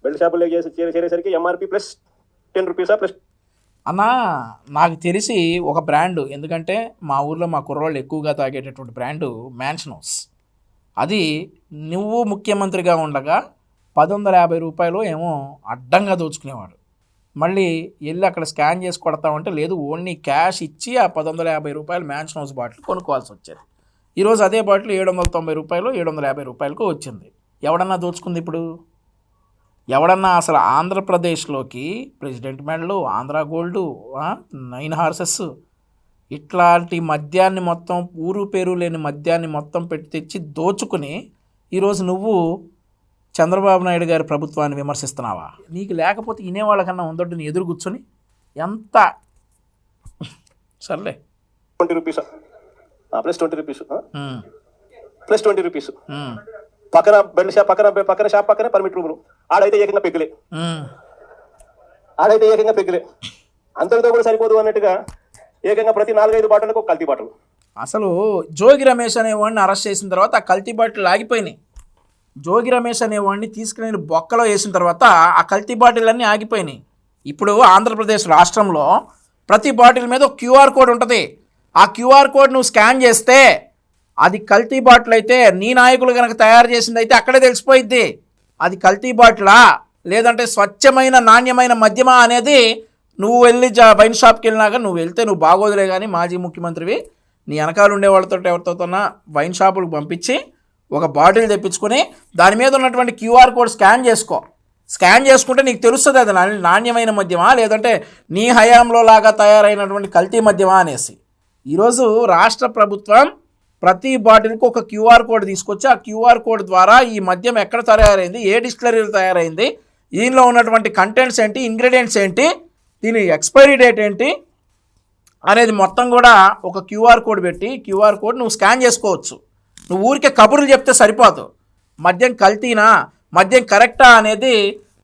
బెల్ట్ షాపులు చేరేసరికి ఎంఆర్పీ ప్లస్ 10 రూపీసా ప్లస్. అన్నా నాకు తెలిసి ఒక బ్రాండు, ఎందుకంటే మా ఊర్లో మా కుర్రోళ్ళు ఎక్కువగా తాగేటటువంటి బ్రాండు మ్యాన్షన్ హౌస్. అది నువ్వు ముఖ్యమంత్రిగా ఉండగా 150 రూపాయలు ఏమో అడ్డంగా దోచుకునేవాడు. మళ్ళీ వెళ్ళి అక్కడ స్కాన్ చేసి కొడతామంటే లేదు, ఓన్లీ క్యాష్ ఇచ్చి ఆ 150 రూపాయలు మ్యాన్షన్ హౌస్ బాటిల్ కొనుక్కోవాల్సి వచ్చేది. ఈరోజు అదే బాటిల్ 790 రూపాయలు 750 రూపాయలకు వచ్చింది. ఎవడన్నా దోచుకుంది ఇప్పుడు? ఎవడన్నా అసలు ఆంధ్రప్రదేశ్లోకి ప్రెసిడెంట్ మెడలు, ఆంధ్ర గోల్డు, 9 హార్సెస్ ఇట్లాంటి మద్యాన్ని మొత్తం, ఊరు పేరు లేని మద్యాన్ని మొత్తం పెట్టి తెచ్చి దోచుకుని ఈరోజు నువ్వు చంద్రబాబు నాయుడు గారి ప్రభుత్వాన్ని విమర్శిస్తున్నావా? నీకు లేకపోతే వినేవాళ్ళకన్నా ఉందొడ్డు ఎదురు కూర్చొని ఎంత సర్లే. 20 rupees plus 20 rupees plus 20 rupees పక్కన బెల్ట్ షాప్ పక్కన షాప్ పక్కన పర్మిట్ రూములు. ఆడైతే ఏకంగా పెగ్గులే. అంతటితో కూడా సరిపోదు అన్నట్టుగా ఏకంగా ప్రతి 4-5 బాటలకు కల్తీ బాటలు. అసలు జోగి రమేష్ అనేవాడిని అరెస్ట్ చేసిన తర్వాత ఆ కల్తీ బాటిల్ ఆగిపోయినాయి. జోగి రమేష్ అనేవాడిని తీసుకుని బొక్కలో వేసిన తర్వాత ఆ కల్తీ బాటిల్ అన్నీ ఆగిపోయినాయి. ఇప్పుడు ఆంధ్రప్రదేశ్ రాష్ట్రంలో ప్రతి బాటిల్ మీద ఒక క్యూఆర్ కోడ్ ఉంటుంది. ఆ క్యూఆర్ కోడ్ నువ్వు స్కాన్ చేస్తే అది కల్తీ బాటిల్ అయితే, నీ నాయకులు కనుక తయారు చేసింది అయితే అక్కడే తెలిసిపోయిద్ది అది కల్తీ బాటిలా లేదంటే స్వచ్ఛమైన నాణ్యమైన మద్యమా అనేది. నువ్వు వెళ్ళి వైన్ షాప్కి వెళ్ళినాక నువ్వు వెళ్తే నువ్వు బాగోదులే కానీ మాజీ ముఖ్యమంత్రివి, నీ వెనకాల ఉండే వాళ్ళతో ఎవరితోన్నా వైన్ షాపులకు పంపించి ఒక బాటిల్ తెప్పించుకొని దాని మీద ఉన్నటువంటి క్యూఆర్ కోడ్ స్కాన్ చేసుకుంటే నీకు తెలుస్తుంది అది నాణ్యమైన మద్యమా లేదంటే నీ హయాంలో లాగా తయారైనటువంటి కల్తీ మద్యమా అనేసి. ఈరోజు రాష్ట్ర ప్రభుత్వం ప్రతి బాటిల్కి ఒక క్యూఆర్ కోడ్ తీసుకొచ్చి ఆ క్యూఆర్ కోడ్ ద్వారా ఈ మద్యం ఎక్కడ తయారైంది, ఏ డిస్టిలరీలో తయారైంది, దీనిలో ఉన్నటువంటి కంటెంట్స్ ఏంటి, ఇంగ్రీడియంట్స్ ఏంటి, దీని ఎక్స్పైరీ డేట్ ఏంటి అనేది మొత్తం కూడా ఒక క్యూఆర్ కోడ్ పెట్టి క్యూఆర్ కోడ్ నువ్వు స్కాన్ చేసుకోవచ్చు. నువ్వు ఊరికే కబుర్లు చెప్తే సరిపోదు. మద్యం కల్తీనా, మద్యం కరెక్టా అనేది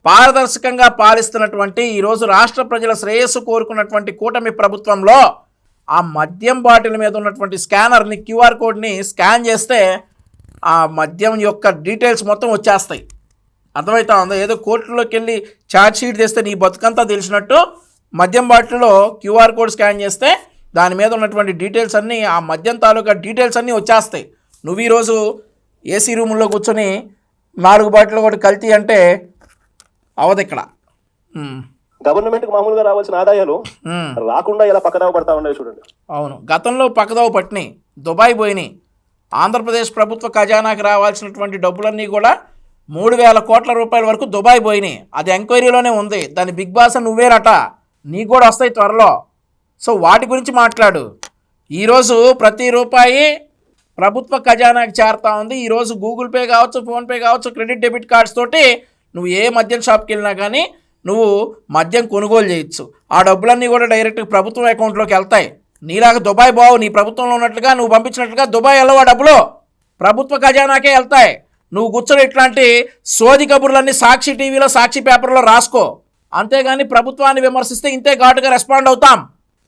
పారదర్శకంగా పాలిస్తున్నటువంటి ఈరోజు రాష్ట్ర ప్రజల శ్రేయస్సు కోరుకున్నటువంటి కూటమి ప్రభుత్వంలో ఆ మద్యం బాటిల్ మీద ఉన్నటువంటి స్కానర్ని, క్యూఆర్ కోడ్ని స్కాన్ చేస్తే ఆ మద్యం యొక్క డీటెయిల్స్ మొత్తం వచ్చేస్తాయి. అర్థమవుతా ఉందా? ఏదో కోర్టులోకి వెళ్ళి ఛార్జ్ షీట్ తెస్తే నీ బతుకంతా తెలిసినట్టు మద్యం బాటిల్లో క్యూఆర్ కోడ్ స్కాన్ చేస్తే దాని మీద ఉన్నటువంటి డీటెయిల్స్ అన్నీ, ఆ మద్యం తాలూకా డీటెయిల్స్ అన్నీ వచ్చేస్తాయి. నువ్వు ఈరోజు ఏసీ రూముల్లో కూర్చొని 4 బాటిల్ కూడా కల్తీ అంటే అవదు ఇక్కడ. గవర్నమెంట్కి మామూలుగా రావాల్సిన ఆదాయాలు రాకుండా ఇలా పక్కదావ పడతా ఉన్నాయి చూడండి. అవును, గతంలో పక్కదావ పట్టినాయి, దుబాయ్ పోయినాయి. ఆంధ్రప్రదేశ్ ప్రభుత్వ ఖజానాకి రావాల్సినటువంటి డబ్బులన్నీ కూడా 3,000 కోట్ల రూపాయల వరకు దుబాయ్ పోయినాయి. అది ఎంక్వైరీలోనే ఉంది. దాని బిగ్ బాస్ నువ్వేరట, నీకు కూడా వస్తాయి త్వరలో. సో వాటి గురించి మాట్లాడు. ఈరోజు ప్రతి రూపాయి ప్రభుత్వ ఖజానాకి చేరుతా ఉంది. ఈరోజు గూగుల్ పే కావచ్చు, ఫోన్పే కావచ్చు, క్రెడిట్ డెబిట్ కార్డ్స్ తోటి నువ్వు ఏ మద్యం షాప్కి వెళ్ళినా కానీ నువ్వు మద్యం కొనుగోలు చేయొచ్చు. ఆ డబ్బులన్నీ కూడా డైరెక్ట్గా ప్రభుత్వం అకౌంట్లోకి వెళ్తాయి. నీలాగా దుబాయ్ బావు, నీ ప్రభుత్వంలో ఉన్నట్లుగా నువ్వు పంపించినట్లుగా దుబాయ్ వెళ్ళవా డబ్బులు ప్రభుత్వ ఖజానాకే వెళ్తాయి. నువ్వు కూర్చొని ఇట్లాంటి సోది కబుర్లన్నీ సాక్షి టీవీలో, సాక్షి పేపర్లో రాసుకో. అంతేగాని ప్రభుత్వాన్ని విమర్శిస్తే ఇంతే ఘాటుగా రెస్పాండ్ అవుతాం.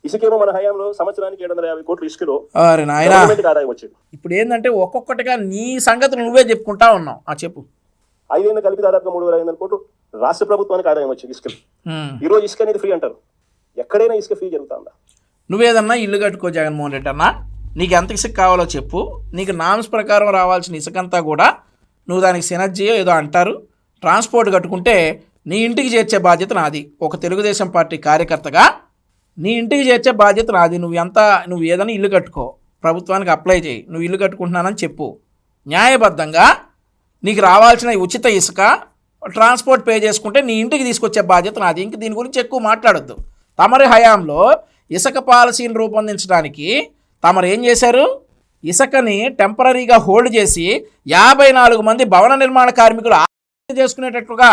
ఇసుకేమో మన హయాంలో సంవత్సరానికి 750 కోట్లు ఇసుకలో అరే నాయనా, ఆదాయం వచ్చింది. ఇప్పుడు ఏంటంటే ఒక్కొక్కటిగా నీ సంగతులు నువ్వే చెప్పుకుంటా ఉన్నావు. చెప్పు. 5 ఏళ్ళు కలిపి దాదాపుగా 3,500 కోట్లు రాష్ట్ర ప్రభుత్వానికి ఆదాయం వచ్చింది ఇసుక. ఈరోజు ఇసుక అనేది ఫ్రీ అంటారు. ఎక్కడైనా ఇసుక ఫ్రీ జరుగుతుందా? నువ్వేదన్నా ఇల్లు కట్టుకో జగన్మోహన్ రెడ్డి అన్న, నీకు ఎంత ఇసుక కావాలో చెప్పు. నీకు నామ్స్ ప్రకారం రావాల్సిన ఇసుకంతా కూడా నువ్వు దానికి సినర్జీయో ఏదో అంటారు ట్రాన్స్పోర్ట్ కట్టుకుంటే నీ ఇంటికి చేర్చే బాధ్యత నాది. ఒక తెలుగుదేశం పార్టీ కార్యకర్తగా నీ ఇంటికి చేర్చే బాధ్యత నాది. నువ్వు ఏదైనా ఇల్లు కట్టుకో, ప్రభుత్వానికి అప్లై చేయి, నువ్వు ఇల్లు కట్టుకుంటున్నానని చెప్పు. న్యాయబద్ధంగా నీకు రావాల్సిన ఉచిత ఇసుక ట్రాన్స్పోర్ట్ పే చేసుకుంటే నీ ఇంటికి తీసుకొచ్చే బాధ్యత నాది. ఇంక దీని గురించి ఎక్కువ మాట్లాడొద్దు. తమరి హయాంలో ఇసుక పాలసీని రూపొందించడానికి తమరు ఏం చేశారు? ఇసుకని టెంపరీగా హోల్డ్ చేసి 54 మంది భవన నిర్మాణ కార్మికులు ఆత్మహత్య చేసుకునేటట్లుగా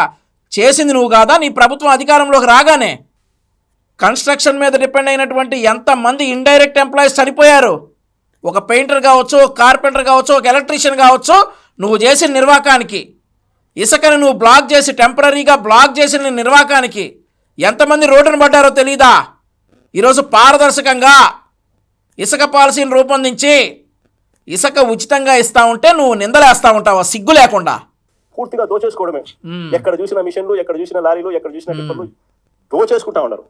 చేసింది నువ్వు కాదా? నీ ప్రభుత్వం అధికారంలోకి రాగానే కన్స్ట్రక్షన్ మీద డిపెండ్ అయినటువంటి ఎంతమంది ఇండైరెక్ట్ ఎంప్లాయీస్ చనిపోయారు. ఒక పెయింటర్ కావచ్చు, ఒక కార్పెంటర్ కావచ్చు, ఒక ఎలక్ట్రీషియన్ కావచ్చు. నువ్వు చేసిన నిర్వాకానికి, ఇసుకని నువ్వు బ్లాక్ చేసి టెంపరీగా బ్లాక్ చేసిన నిర్వాకానికి ఎంతమంది రోడ్డును పడ్డారో తెలీదా? ఈరోజు పారదర్శకంగా ఇసుక పాలసీని రూపొందించి ఇసుక ఉచితంగా ఇస్తా ఉంటే నువ్వు నిందలేస్తా ఉంటావా సిగ్గు లేకుండా? పూర్తిగా దోచేసుకోవడమే. ఎక్కడ చూసిన మిషన్లు, ఎక్కడ చూసిన లారీలు, ఎక్కడ చూసిన టిప్పర్లు దోచేసుకుంటా ఉన్నారు.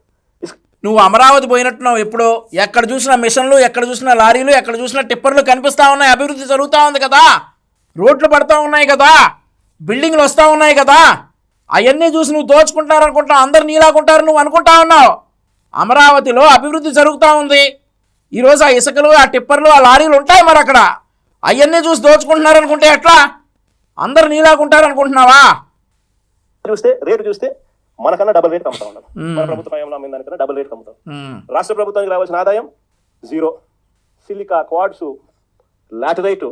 నువ్వు అమరావతి పోయినట్టున్నావు. ఎప్పుడో ఎక్కడ చూసిన మిషన్లు, ఎక్కడ చూసిన లారీలు, ఎక్కడ చూసిన టిప్పర్లు కనిపిస్తూ ఉన్నాయి. అభివృద్ధి జరుగుతూ ఉంది కదా, రోడ్లు పడతా ఉన్నాయి కదా, బిల్డింగ్లు వస్తూ ఉన్నాయి కదా. అవన్నీ చూసి నువ్వు దోచుకుంటున్నారు అనుకుంటున్నావు. అందరు నీలాగుంటారు నువ్వు అనుకుంటా ఉన్నావు. అమరావతిలో అభివృద్ధి జరుగుతూ ఉంది. ఈరోజు ఆ ఇసుకలు, ఆ టిప్పర్లు, ఆ లారీలు ఉంటాయి మరి అక్కడ. అవన్నీ చూసి దోచుకుంటున్నారు అనుకుంటే ఎట్లా? అందరు నీలాగుంటారు అనుకుంటున్నావా? చూస్తే రేటు చూస్తే మనకన్నా డబుల్ రేట్ అమ్ముతా ఉన్నారు. మన ప్రభుత్వ హయాంలో అమ్మిన దానికన్నా డబుల్ రేట్ అమ్ముతాం. రాష్ట్ర ప్రభుత్వానికి రావాల్సిన ఆదాయం 0. సిలికా, క్వాడ్స్, లాటరైట్,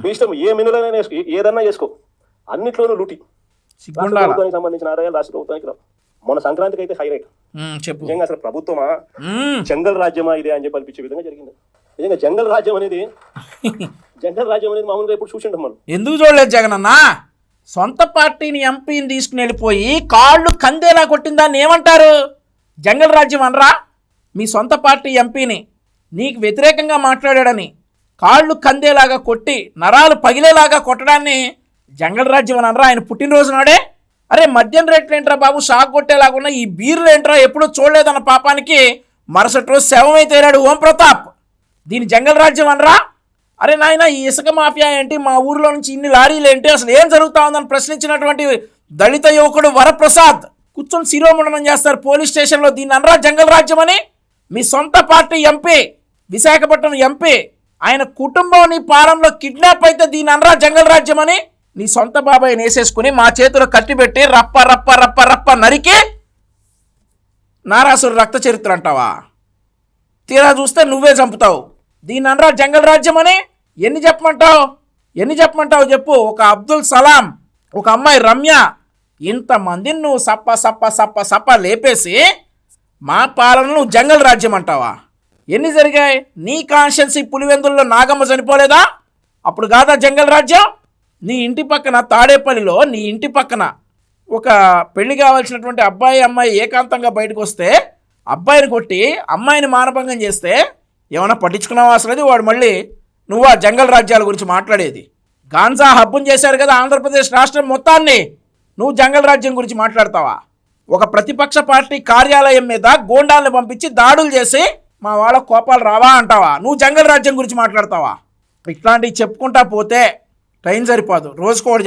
మీ ఇష్టం ఏ మెనులైనా ఏదన్నా చేసుకో, అన్నిట్లోనూ లూటి. రాష్ట్ర ప్రభుత్వానికి సంబంధించిన ఆదాయాలు రాష్ట్ర ప్రభుత్వానికి రావు. మన సంక్రాంతికి అయితే హైలైట్. నిజంగా అసలు ప్రభుత్వమా జంగల్ రాజ్యమా ఇదే అని చెప్పి అనిపించే విధంగా జరిగింది. నిజంగా జంగల్ రాజ్యం అనేది మామూలుగా ఎప్పుడు చూసింటాం మనం. ఎందుకు చూడలేదు జగన్ అన్న? సొంత పార్టీని ఎంపీని తీసుకుని వెళ్ళిపోయి కాళ్ళు కందేలా కొట్టిందాన్ని ఏమంటారు? జంగల్ రాజ్యం అనరా? మీ సొంత పార్టీ ఎంపీని నీకు వ్యతిరేకంగా మాట్లాడాడని కాళ్ళు కందేలాగా కొట్టి నరాలు పగిలేలాగా కొట్టడాన్ని జంగల్ రాజ్యం అనరా? ఆయన పుట్టినరోజు నాడే అరే మద్యం రేట్లు ఏంట్రా బాబు షాక్ కొట్టేలాగున్నా, ఈ బీర్లు ఏంట్రా ఎప్పుడూ చూడలేదన్న పాపానికి మరుసటి రోజు శవమై తేరాడు ఓం ప్రతాప్. దీని జంగల్ రాజ్యం అనరా? అరే నాయన, ఈ ఇసుక మాఫియా ఏంటి, మా ఊరిలో నుంచి ఇన్ని లారీలు ఏంటి, అసలు ఏం జరుగుతా ఉందని ప్రశ్నించినటువంటి దళిత యువకుడు వరప్రసాద్ కూర్చొని శిరోముండనం చేస్తారు పోలీస్ స్టేషన్లో. దీన్ని అనరా జంగల్ రాజ్యం అని? మీ సొంత పార్టీ ఎంపీ, విశాఖపట్నం ఎంపీ, ఆయన కుటుంబం నీ పాలనలో కిడ్నాప్ అయితే దీన్ని అనరా జంగల్ రాజ్యం అని? నీ సొంత బాబాయ్ వేసేసుకుని మా చేతిలో కట్టిపెట్టి రప్ప రప్ప రప్ప రప్ప నరికి నారాసురు రక్త చరిత్ర అంటావా? తీరా చూస్తే నువ్వే చంపుతావు. దీన్ని అనరా జంగల్ రాజ్యం అని? ఎన్ని చెప్పమంటావు చెప్పు. ఒక అబ్దుల్ సలాం, ఒక అమ్మాయి రమ్య, ఇంతమందిని నువ్వు సప్ప సప్ప సప్ప సప్ప లేపేసి మా పాలనను జంగల్ రాజ్యం అంటావా? ఎన్ని జరిగాయి? నీ కాన్స్టిట్యున్సీ పులివెందుల్లో నాగమ్మ చనిపోలేదా? అప్పుడు కాదా జంగల్ రాజ్యం? నీ ఇంటి పక్కన తాడేపల్లిలో నీ ఇంటి పక్కన ఒక పెళ్లి కావాల్సినటువంటి అబ్బాయి అమ్మాయి ఏకాంతంగా బయటకు వస్తే అబ్బాయిని కొట్టి అమ్మాయిని మానభంగం చేస్తే ఏమైనా పట్టించుకున్నావా? అసలు వాడు మళ్ళీ నువ్వు ఆ జంగల్ రాజ్యాల గురించి మాట్లాడేది? గాంజా హబ్బుని చేశారు కదా ఆంధ్రప్రదేశ్ రాష్ట్రం మొత్తాన్ని. నువ్వు జంగల్ రాజ్యం గురించి మాట్లాడతావా? ఒక ప్రతిపక్ష పార్టీ కార్యాలయం మీద గోండాలను పంపించి దాడులు చేసి మా వాళ్ళ కోపాలు రావా అంటావా? నువ్వు జంగల్ రాజ్యం గురించి మాట్లాడతావా? ఇట్లాంటివి చెప్పుకుంటా పోతే టైం సరిపోదు. రోజుకోటి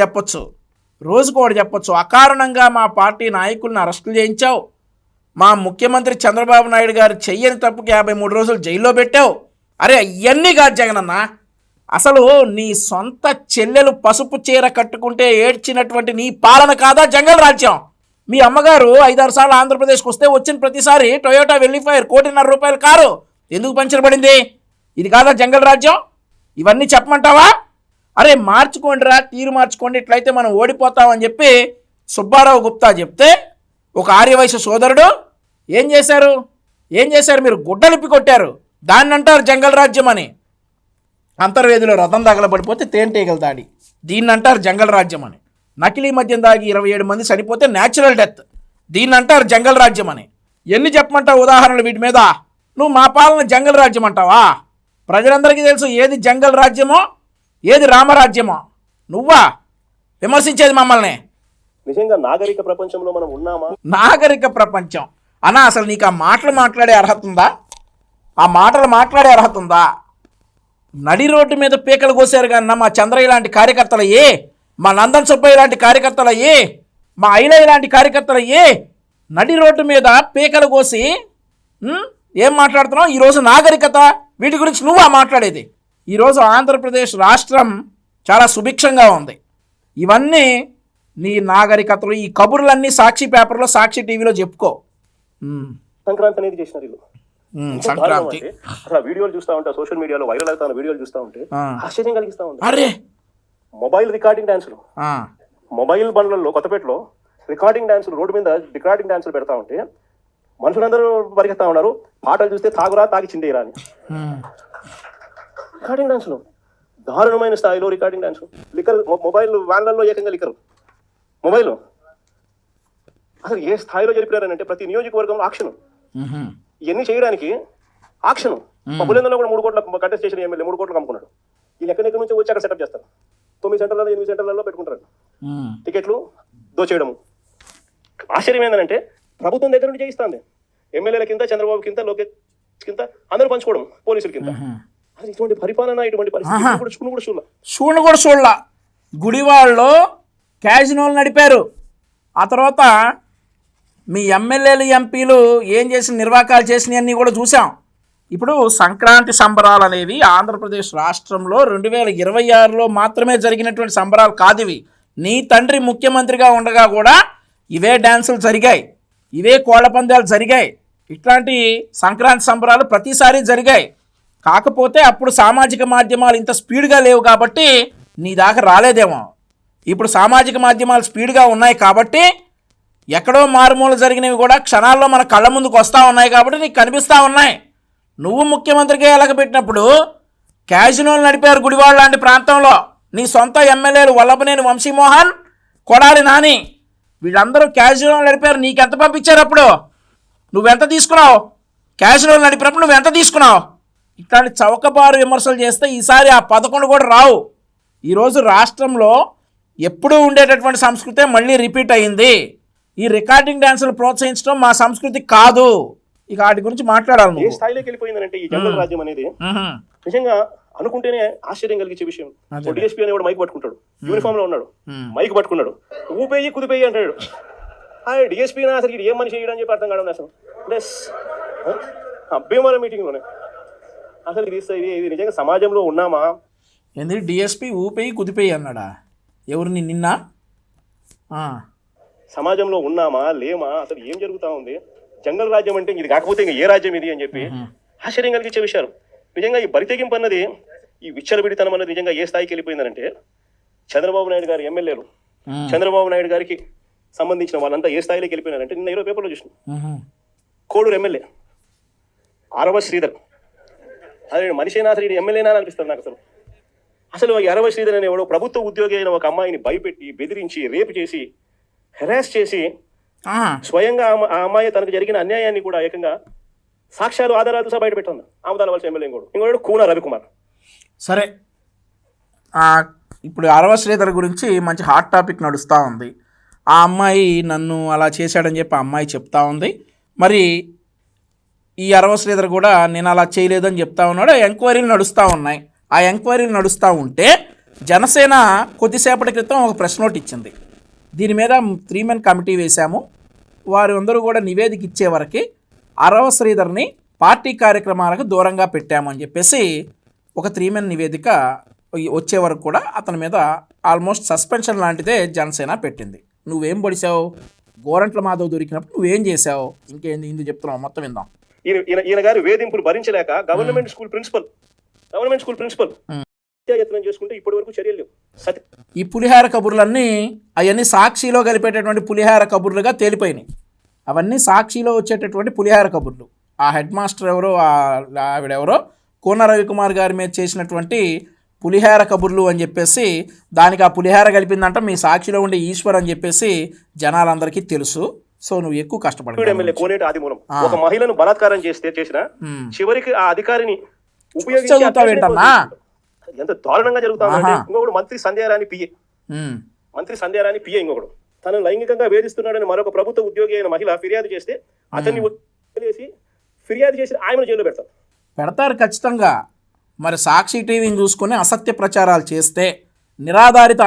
చెప్పొచ్చు. అకారణంగా మా పార్టీ నాయకులను అరెస్టులు చేయించావు. మా ముఖ్యమంత్రి చంద్రబాబు నాయుడు గారు చెయ్యని తప్పుకి 53 రోజులు జైల్లో పెట్టావు. అరే ఇవన్నీ కాదు జగనన్న, అసలు నీ సొంత చెల్లెలు పసుపు చీర కట్టుకుంటే ఏడ్చినటువంటి నీ పాలన కాదా జంగల్ రాజ్యం? మీ అమ్మగారు 5-6 సార్లు ఆంధ్రప్రదేశ్కి వస్తే వచ్చిన ప్రతిసారి టొయోటా వెల్లిఫైర్ ₹1.5 కారు ఎందుకు పంచర్ పడింది? ఇది కాదా జంగల్ రాజ్యం? ఇవన్నీ చెప్పమంటావా? అరే మార్చుకోండిరా, తీరు మార్చుకోండి, ఇట్లయితే మనం ఓడిపోతామని చెప్పి సుబ్బారావు గుప్తా చెప్తే ఒక ఆర్యవైశ్య సోదరుడు ఏం చేశారు? మీరు గుడ్డలిప్పి కొట్టారు. దాన్ని అంటారు జంగల్ రాజ్యం అని. అంతర్వేదిలో రథం తగలబడిపోతే తేనెటీగల దాడి, దీన్ని అంటారు జంగల్ రాజ్యం అని. నకిలీ మద్యం దాగి 27 మంది చనిపోతే న్యాచురల్ డెత్, దీన్ని అంటారు జంగల్ రాజ్యం అని. ఎన్ని చెప్పమంటావు ఉదాహరణలు వీటి మీద? నువ్వు మా పాలన జంగల్ రాజ్యం అంటావా? ప్రజలందరికీ తెలుసు ఏది జంగల్ రాజ్యమో ఏది రామరాజ్యమో. నువ్వా విమర్శించేది మమ్మల్ని? నిజంగా నాగరిక ప్రపంచంలో మనం ఉన్నామా? నాగరిక ప్రపంచం అన్నా, అసలు నీకు ఆ మాటలు మాట్లాడే అర్హత ఉందా? నడి రోడ్డు మీద పీకలు కోసారు కన్నా మా చంద్రయ్య లాంటి కార్యకర్తలయ్యే, మా నందన్ సుబ్బయ్య లాంటి కార్యకర్తలయ్యే, మా ఐలయ్య లాంటి కార్యకర్తలయ్యే నడి రోడ్డు మీద పీకలు కోసి ఏం మాట్లాడుతున్నావు? ఈరోజు నాగరికత వీటి గురించి నువ్వా మాట్లాడేది? ఈరోజు ఆంధ్రప్రదేశ్ రాష్ట్రం చాలా సుభిక్షంగా ఉంది. ఇవన్నీ నీ నాగరికతలు, ఈ కబుర్లన్నీ సాక్షి పేపర్లో, సాక్షి టీవీలో చెప్పుకో. సంక్రాంతి అనేది చేసినారు వీళ్ళు. సంక్రాంతి అసలు వీడియోలు చూస్తా ఉంటే, సోషల్ మీడియాలో వైరల్ అవుతున్న వీడియోలు చూస్తా ఉంటే ఆశ్చర్యం కలిగిస్తా ఉంది. అరే మొబైల్ రికార్డింగ్ డాన్సులు, మొబైల్ బండ్లలో కొత్తపేటలో రికార్డింగ్ డాన్సులు, రోడ్డు మీద రికార్డింగ్ డాన్సులు పెడతా ఉంటే మనుషులందరూ పరిగెత్తా ఉన్నారు. పాటలు చూస్తే తాగురా తాగి చిండేరా అని. రికార్డింగ్ డాన్సులు దారుణమైన స్థాయిలో రికార్డింగ్ డాన్సులు. లిక్కర్ మొబైల్ వ్యాన్లలో ఏకంగా లిక్కర్ మొబైల్ అసలు ఏ స్థాయిలో జరిపారంటే ప్రతి నియోజకవర్గంలో ఆక్షన్. ఇవన్నీ చేయడానికి ఆక్షన్. బులేందలో కూడా 3 కోట్ల కంటెస్ట్ చేసిన ఎమ్మెల్యే 3 కోట్లు అమ్ముకున్నాడు. వీళ్ళు ఎక్కడెక్కడి నుంచి వచ్చి అక్కడ సెటప్ చేస్తారు. 9 సెంటర్లలో 8 సెంటర్లలో పెట్టుకుంటారు టికెట్లు దోచేయడము. ఆశ్చర్యం ఏంటంటే ప్రభుత్వం దగ్గర నుంచి చేయిస్తుంది. ఎమ్మెల్యేల కింద, చంద్రబాబు కింద, లోకేష్ కింద అందరూ పంచుకోవడం, పోలీసుల కింద. అది ఇటువంటి పరిపాలన, ఇటువంటి పరిస్థితి కూడా చూడలా. గుడివాడలో క్యాజినోలు నడిపారు. ఆ తర్వాత మీ ఎమ్మెల్యేలు, ఎంపీలు ఏం చేసిన నిర్వాకాలు చేసినవన్నీ కూడా చూసాం. ఇప్పుడు సంక్రాంతి సంబరాలు అనేవి ఆంధ్రప్రదేశ్ రాష్ట్రంలో 2026లో మాత్రమే జరిగినటువంటి సంబరాలు కాదు ఇవి. నీ తండ్రి ముఖ్యమంత్రిగా ఉండగా కూడా ఇవే డ్యాన్సులు జరిగాయి, ఇవే కోళ్ల పందాలు జరిగాయి. ఇట్లాంటి సంక్రాంతి సంబరాలు ప్రతిసారి జరిగాయి. కాకపోతే అప్పుడు సామాజిక మాధ్యమాలు ఇంత స్పీడ్గా లేవు కాబట్టి నీ దాకా రాలేదేమో. ఇప్పుడు సామాజిక మాధ్యమాలు స్పీడ్గా ఉన్నాయి కాబట్టి ఎక్కడో మారుమూల జరిగినవి కూడా క్షణాల్లో మన కళ్ళ ముందుకు వస్తూ ఉన్నాయి కాబట్టి నీకు కనిపిస్తూ ఉన్నాయి. నువ్వు ముఖ్యమంత్రిగా ఎలగబెట్టినప్పుడు క్యాజినోలు నడిపారు గుడివాడ లాంటి ప్రాంతంలో. నీ సొంత ఎమ్మెల్యేలు వల్లభనేని వంశీమోహన్, కొడాలి నాని వీళ్ళందరూ క్యాజినోలు నడిపారు. నీకెంత పంపించారు? అప్పుడు నువ్వెంత తీసుకున్నావు? క్యాజినోలు నడిపినప్పుడు నువ్వెంత తీసుకున్నావు? ఇట్లాంటి చౌకబారు విమర్శలు చేస్తే ఈసారి ఆ 11 కూడా రావు. ఈరోజు రాష్ట్రంలో ఎప్పుడూ ఉండేటటువంటి సంస్కృతే మళ్ళీ రిపీట్ అయింది. ఈ రికార్డింగ్ డాన్సులు ప్రోత్సహించడం మా సంస్కృతి కాదు. ఇక వాటి గురించి మాట్లాడాలి. ఏ స్థాయిలోకి వెళ్ళిపోయిందంటే ఈ జంగల్ రాజ్యం అనేది నిజంగా అనుకుంటేనే ఆశ్చర్యం కలిగించే విషయం. డిఎస్పీ అనేవాడు మైక్ పట్టుకుంటాడు, యూనిఫామ్ లో ఉన్నాడు, మైక్ పట్టుకున్నాడు, ఊపేయి కుదిపేయి అంటాడు. డిఎస్పీ అసలు ఇది ఏం మనిషి చేయడం చెప్పి అర్థం కావడం అసలు. భీమవరం మీటింగ్ లోనే అసలు ఇది నిజంగా సమాజంలో ఉన్నామా? ఏంది డిఎస్పీ ఊపేయి కుదిపేయి అన్నాడా? ఎవరిని నిన్న? సమాజంలో ఉన్నామా లేమా? అసలు ఏం జరుగుతా ఉంది? జంగల్ రాజ్యం అంటే ఇది కాకపోతే ఇంకా ఏ రాజ్యం ఇది అని చెప్పి ఆశ్చర్యం కలిగించే విషయాలు. నిజంగా ఈ బరితెగింపు అన్నది, ఈ విచ్చలవిడితనం అన్నది నిజంగా ఏ స్థాయికి వెళ్ళిపోయిందనంటే చంద్రబాబు నాయుడు గారి ఎమ్మెల్యేలు, చంద్రబాబు నాయుడు గారికి సంబంధించిన వాళ్ళంతా ఏ స్థాయిలోకి వెళ్ళిపోయినారంటే నిన్న 20 పేపర్లో చూసిన కోడూరు ఎమ్మెల్యే ఆరవ శ్రీధర్, అదే మనిషినా అసలు ఎమ్మెల్యేనా అనిపిస్తుంది నాకు. అసలు ఆరవ శ్రీధర్ అనేవాడు ప్రభుత్వ ఉద్యోగి అయిన ఒక అమ్మాయిని భయపెట్టి, బెదిరించి, రేపు చేసి, హెరాస్ చేసి స్వయంగా ఆ అమ్మాయి తనకు జరిగిన అన్యాయాన్ని కూడా ఏకంగా సాక్ష్యాలు, ఆధారాలు సహా బయట పెట్టింది. ఆమదాల వలస ఎమ్మెల్యే ఇంకోడు కూన రవికుమార్. సరే, ఇప్పుడు అరవ శ్రీధర్ గురించి మంచి హాట్ టాపిక్ నడుస్తూ ఉంది. ఆ అమ్మాయి నన్ను అలా చేశాడని చెప్పి ఆ అమ్మాయి చెప్తా ఉంది. మరి ఈ అరవ శ్రీధర్ కూడా నేను అలా చేయలేదని చెప్తా ఉన్నాడు. ఎంక్వైరీలు నడుస్తూ ఉన్నాయి. ఆ ఎంక్వైరీలు నడుస్తూ ఉంటే జనసేన కొద్దిసేపటి క్రితం ఒక ప్రెస్ నోట్ ఇచ్చింది. దీని మీద 3 మెన్ కమిటీ వేశాము. వారు అందరూ కూడా నివేదిక ఇచ్చే వరకు అరవ శ్రీధర్ని పార్టీ కార్యక్రమాలకు దూరంగా పెట్టామని చెప్పేసి ఒక 3 మెన్ నివేదిక వచ్చే వరకు కూడా అతని మీద ఆల్మోస్ట్ సస్పెన్షన్ లాంటిదే జనసేన పెట్టింది. నువ్వేం పొడిచావు? గోరంట్ల మాధవ్ దొరికినప్పుడు నువ్వేం చేసావు? ఇంకేంది ఇందుకు చెప్తున్నావు, మొత్తం విందాం. ఈయన గారి వేధింపులు భరించలేక గవర్నమెంట్ స్కూల్ ప్రిన్సిపల్ యత్నం చేసుకుంటే ఇప్పటి వరకు చర్యలు లేవు. ఈ పులిహార కబుర్లన్నీ అవన్నీ సాక్షిలో కలిపేటటువంటి పులిహార కబుర్లుగా తేలిపోయినాయి. అవన్నీ సాక్షిలో వచ్చేటటువంటి పులిహార కబుర్లు. ఆ హెడ్ మాస్టర్ ఎవరో, ఆవిడెవరో కోన రవికుమార్ గారి మీద చేసినటువంటి పులిహార కబుర్లు అని చెప్పేసి, దానికి ఆ పులిహార కలిపిందంట మీ సాక్షిలో ఉండే ఈశ్వర్ అని చెప్పేసి జనాలందరికీ తెలుసు. సో నువ్వు ఎక్కువ కష్టపడు. ఎమ్మెల్యే కోనేటి ఆదిమూలం ఒక మహిళను బలాత్కారం చేసిన చివరికి ఆ అధికారిని ఉపయోగించుతావేంటన్నా? ఎంత దారుణంగా జరుగుతుందంటే, ఇంకొకడు మంత్రి సంధ్యారాణి పిఏ ఇంకొకడు తను లైంగికంగా వేధిస్తున్నాడని మరొక ప్రభుత్వ ఉద్యోగి అయిన మహిళ ఫిర్యాదు చేస్తే అతన్ని వదిలేసి ఫిర్యాదు చేసి ఆయనను జైల్లో పెడతారు ఖచ్చితంగా. మరి సాక్షి టీవీని చూసుకొని అసత్య ప్రచారాలు చేస్తే, నిరాధారిత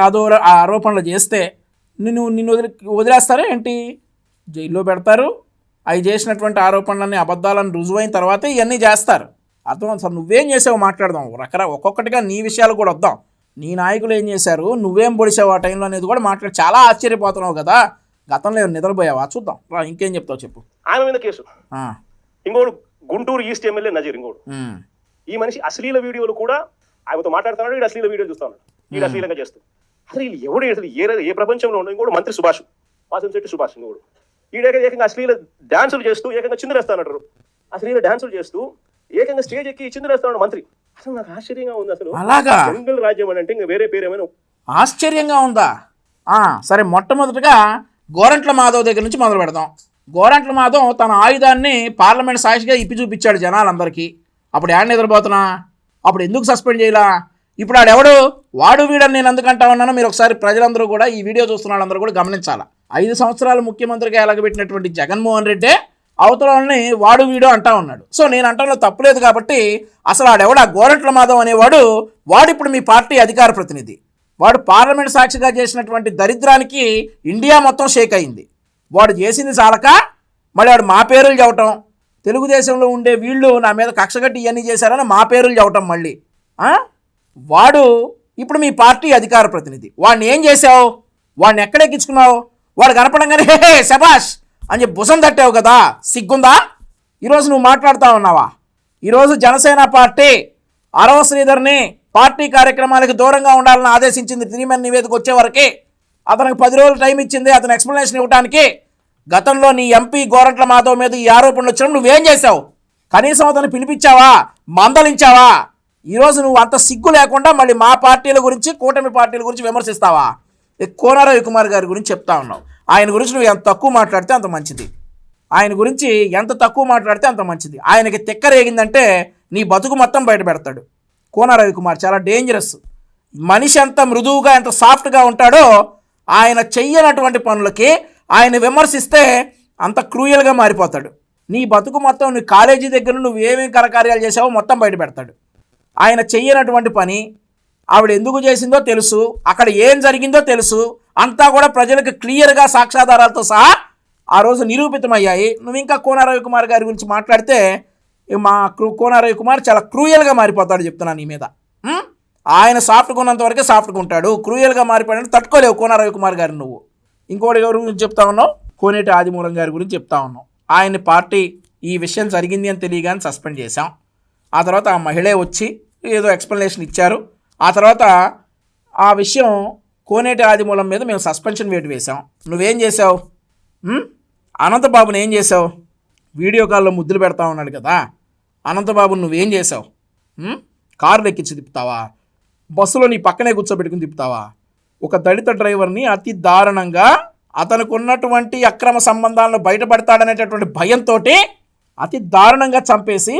ఆరోపణలు చేస్తే నిన్ను వదిలేస్తారా ఏంటి? జైల్లో పెడతారు. అవి చేసినటువంటి ఆరోపణలన్నీ అబద్ధాలను రుజువైన తర్వాతే ఇవన్నీ చేస్తారు. అర్థం సార్. నువ్వేం చేసావు మాట్లాడదాం. ఒక్కొక్కటిగా నీ విషయాలు కూడా వద్దాం. నీ నాయకులు ఏం చేశారు, నువ్వేం పొడిచావు ఆ టైంలో అనేది కూడా మాట్లాడి చాలా ఆశ్చర్యపోతున్నావు కదా. గతంలో నిద్రపోయావా? చూద్దాం. ఇంకేం చెప్తావు చెప్పు. ఆమె మీద కేసు. ఇంకోడు గుంటూరు ఈస్ట్ ఎమ్మెల్యే నజీర్ ఇంకోడు. ఈ మనిషి అశ్లీల వీడియోలు కూడా ఆమెతో మాట్లాడుతున్నాడు. వీడు అశ్లీల వీడియోలు చూస్తా ఉన్నాడు. వీడు అశ్లీలంగా చేస్తూ అసలు వీళ్ళు ఎవడు అసలు ఏ ప్రపంచంలో ఉండవు. ఇంకోడు మంత్రి సుభాష్, వాసంశెట్టి సుభాష్ ఇంకోడు. ఏకంగా అశ్లీల డాన్సులు చేస్తూ ఏకంగా చిందులేస్తానంటారు. అశ్లీల డాన్సులు చేస్తూ ఏకంగా స్టేజ్ ఎక్కి చిందులేస్తాడు మంత్రి. అసలు నాకు ఆశ్చర్యంగా ఉంది. అసలు అలాగా బెంగల్ రాజ్యం అని అంటే ఇంకా వేరే పేరేమైనా ఆశ్చర్యంగా ఉందా? సరే, మొట్టమొదటిగా గోరంట్ల మాధవ్ దగ్గర నుంచి మొదలు పెడదాం. గోరంట్ల మాధవ్ తన ఆయుధాన్ని పార్లమెంట్ సాక్షిగా ఇప్పి చూపించాడు జనాలందరికీ. అప్పుడు యాడ్ నిద్రపోతున్నా? అప్పుడు ఎందుకు సస్పెండ్ చేయాలా? ఇప్పుడు ఆడెవడు? వాడు వీడని నేను ఎందుకంటా ఉన్నానో మీరు ఒకసారి ప్రజలందరూ కూడా, ఈ వీడియో చూస్తున్న వాళ్ళందరూ కూడా గమనించాలా. 5 సంవత్సరాలు ముఖ్యమంత్రిగా ఎలగబెట్టినటువంటి జగన్మోహన్ రెడ్డి అవతలని వాడు వీడు అంటా ఉన్నాడు. సో నేను అంటంలో తప్పులేదు కాబట్టి అసలు ఆడెవడు? ఆ గోరంట్ల మాధవ్ అనేవాడు ఇప్పుడు మీ పార్టీ అధికార ప్రతినిధి. వాడు పార్లమెంట్ సాక్షిగా చేసినటువంటి దరిద్రానికి ఇండియా మొత్తం షేక్ అయింది. వాడు చేసింది చాలక మళ్ళీ వాడు మా పేరులు చెప్పటం, తెలుగుదేశంలో ఉండే వీళ్ళు నా మీద కక్షగట్టి ఇవన్నీ చేశారని మా పేరులు చెప్పటం. మళ్ళీ వాడు ఇప్పుడు మీ పార్టీ అధికార ప్రతినిధి. వాడిని ఏం చేసావు? వాడిని ఎక్కడెక్కించుకున్నావు? వాడు కనపడంగానే హే శబాష్ అని చెప్పి భుజం తట్టావు కదా. సిగ్గుందా? ఈరోజు నువ్వు మాట్లాడుతూ ఉన్నావా? ఈరోజు జనసేన పార్టీ అరవ శ్రీధర్ని పార్టీ కార్యక్రమాలకు దూరంగా ఉండాలని ఆదేశించింది. 3 మెన్ నివేదిక వచ్చే వరకే అతనికి 10 రోజులు టైం ఇచ్చింది అతను ఎక్స్ప్లెనేషన్ ఇవ్వడానికి. గతంలో నీ ఎంపీ గోరంట్ల మాధవ్ మీద ఈ ఆరోపణలు వచ్చినప్పుడు నువ్వేం చేసావు? కనీసం అతను పిలిపించావా? మందలించావా? ఈరోజు నువ్వు అంత సిగ్గు లేకుండా మళ్ళీ మా పార్టీల గురించి, కూటమి పార్టీల గురించి విమర్శిస్తావా? కోన రవికుమార్ గారి గురించి చెప్తా ఉన్నావు. ఆయన గురించి నువ్వు ఎంత తక్కువ మాట్లాడితే అంత మంచిది. అంత మంచిది. ఆయనకి తిక్కరేగిందంటే నీ బతుకు మొత్తం బయట పెడతాడు. కోన రవికుమార్ చాలా డేంజరస్ మనిషి. ఎంత మృదువుగా, ఎంత సాఫ్ట్గా ఉంటాడో ఆయన చెయ్యనటువంటి పనులకి ఆయన విమర్శిస్తే అంత క్రూయల్గా మారిపోతాడు. నీ బతుకు మొత్తం, నీ కాలేజీ దగ్గర నువ్వు ఏమేమి కరకార్యాలు చేసావో మొత్తం బయట పెడతాడు. ఆయన చెయ్యనటువంటి పని ఆవిడ ఎందుకు చేసిందో తెలుసు, అక్కడ ఏం జరిగిందో తెలుసు, అంతా కూడా ప్రజలకు క్లియర్గా సాక్ష్యాధారాలతో సహా ఆ రోజు నిరూపితమయ్యాయి. నువ్వు ఇంకా కోన రవికుమార్ గారి గురించి మాట్లాడితే మా కోన రవికుమార్ చాలా క్రూయల్గా మారిపోతాడు చెప్తున్నాను నీ మీద. ఆయన సాఫ్ట్గా ఉన్నంత వరకే సాఫ్ట్గా ఉంటాడు. క్రూయల్గా మారిపోయాడు, తట్టుకోలేవు కోన రవికుమార్ గారిని నువ్వు. ఇంకోటి ఎవరి గురించి చెప్తా ఉన్నావు? కోనేటి ఆదిమూలం గారి గురించి చెప్తా ఉన్నావు. ఆయన్ని పార్టీ ఈ విషయం జరిగింది అని తెలియగానే సస్పెండ్ చేశాం. ఆ తర్వాత ఆ మహిళే వచ్చి ఏదో ఎక్స్ప్లెనేషన్ ఇచ్చారు. ఆ తర్వాత ఆ విషయం కోనేటి ఆదిమూలం మీద మేము సస్పెన్షన్ వేటు వేసాం. నువ్వేం చేసావు? అనంతబాబుని ఏం చేసావు? వీడియో కాల్లో ముద్దులు పెడతా ఉన్నాడు కదా అనంతబాబుని నువ్వేం చేసావు? కారులు ఎక్కించి తిప్పుతావా? బస్సులో నీ పక్కనే కూర్చోబెట్టుకుని తిప్పుతావా? ఒక దళిత డ్రైవర్ని అతి దారుణంగా అతనికి ఉన్నటువంటి అక్రమ సంబంధాలను బయటపడతాడనేటటువంటి భయంతో అతి దారుణంగా చంపేసి,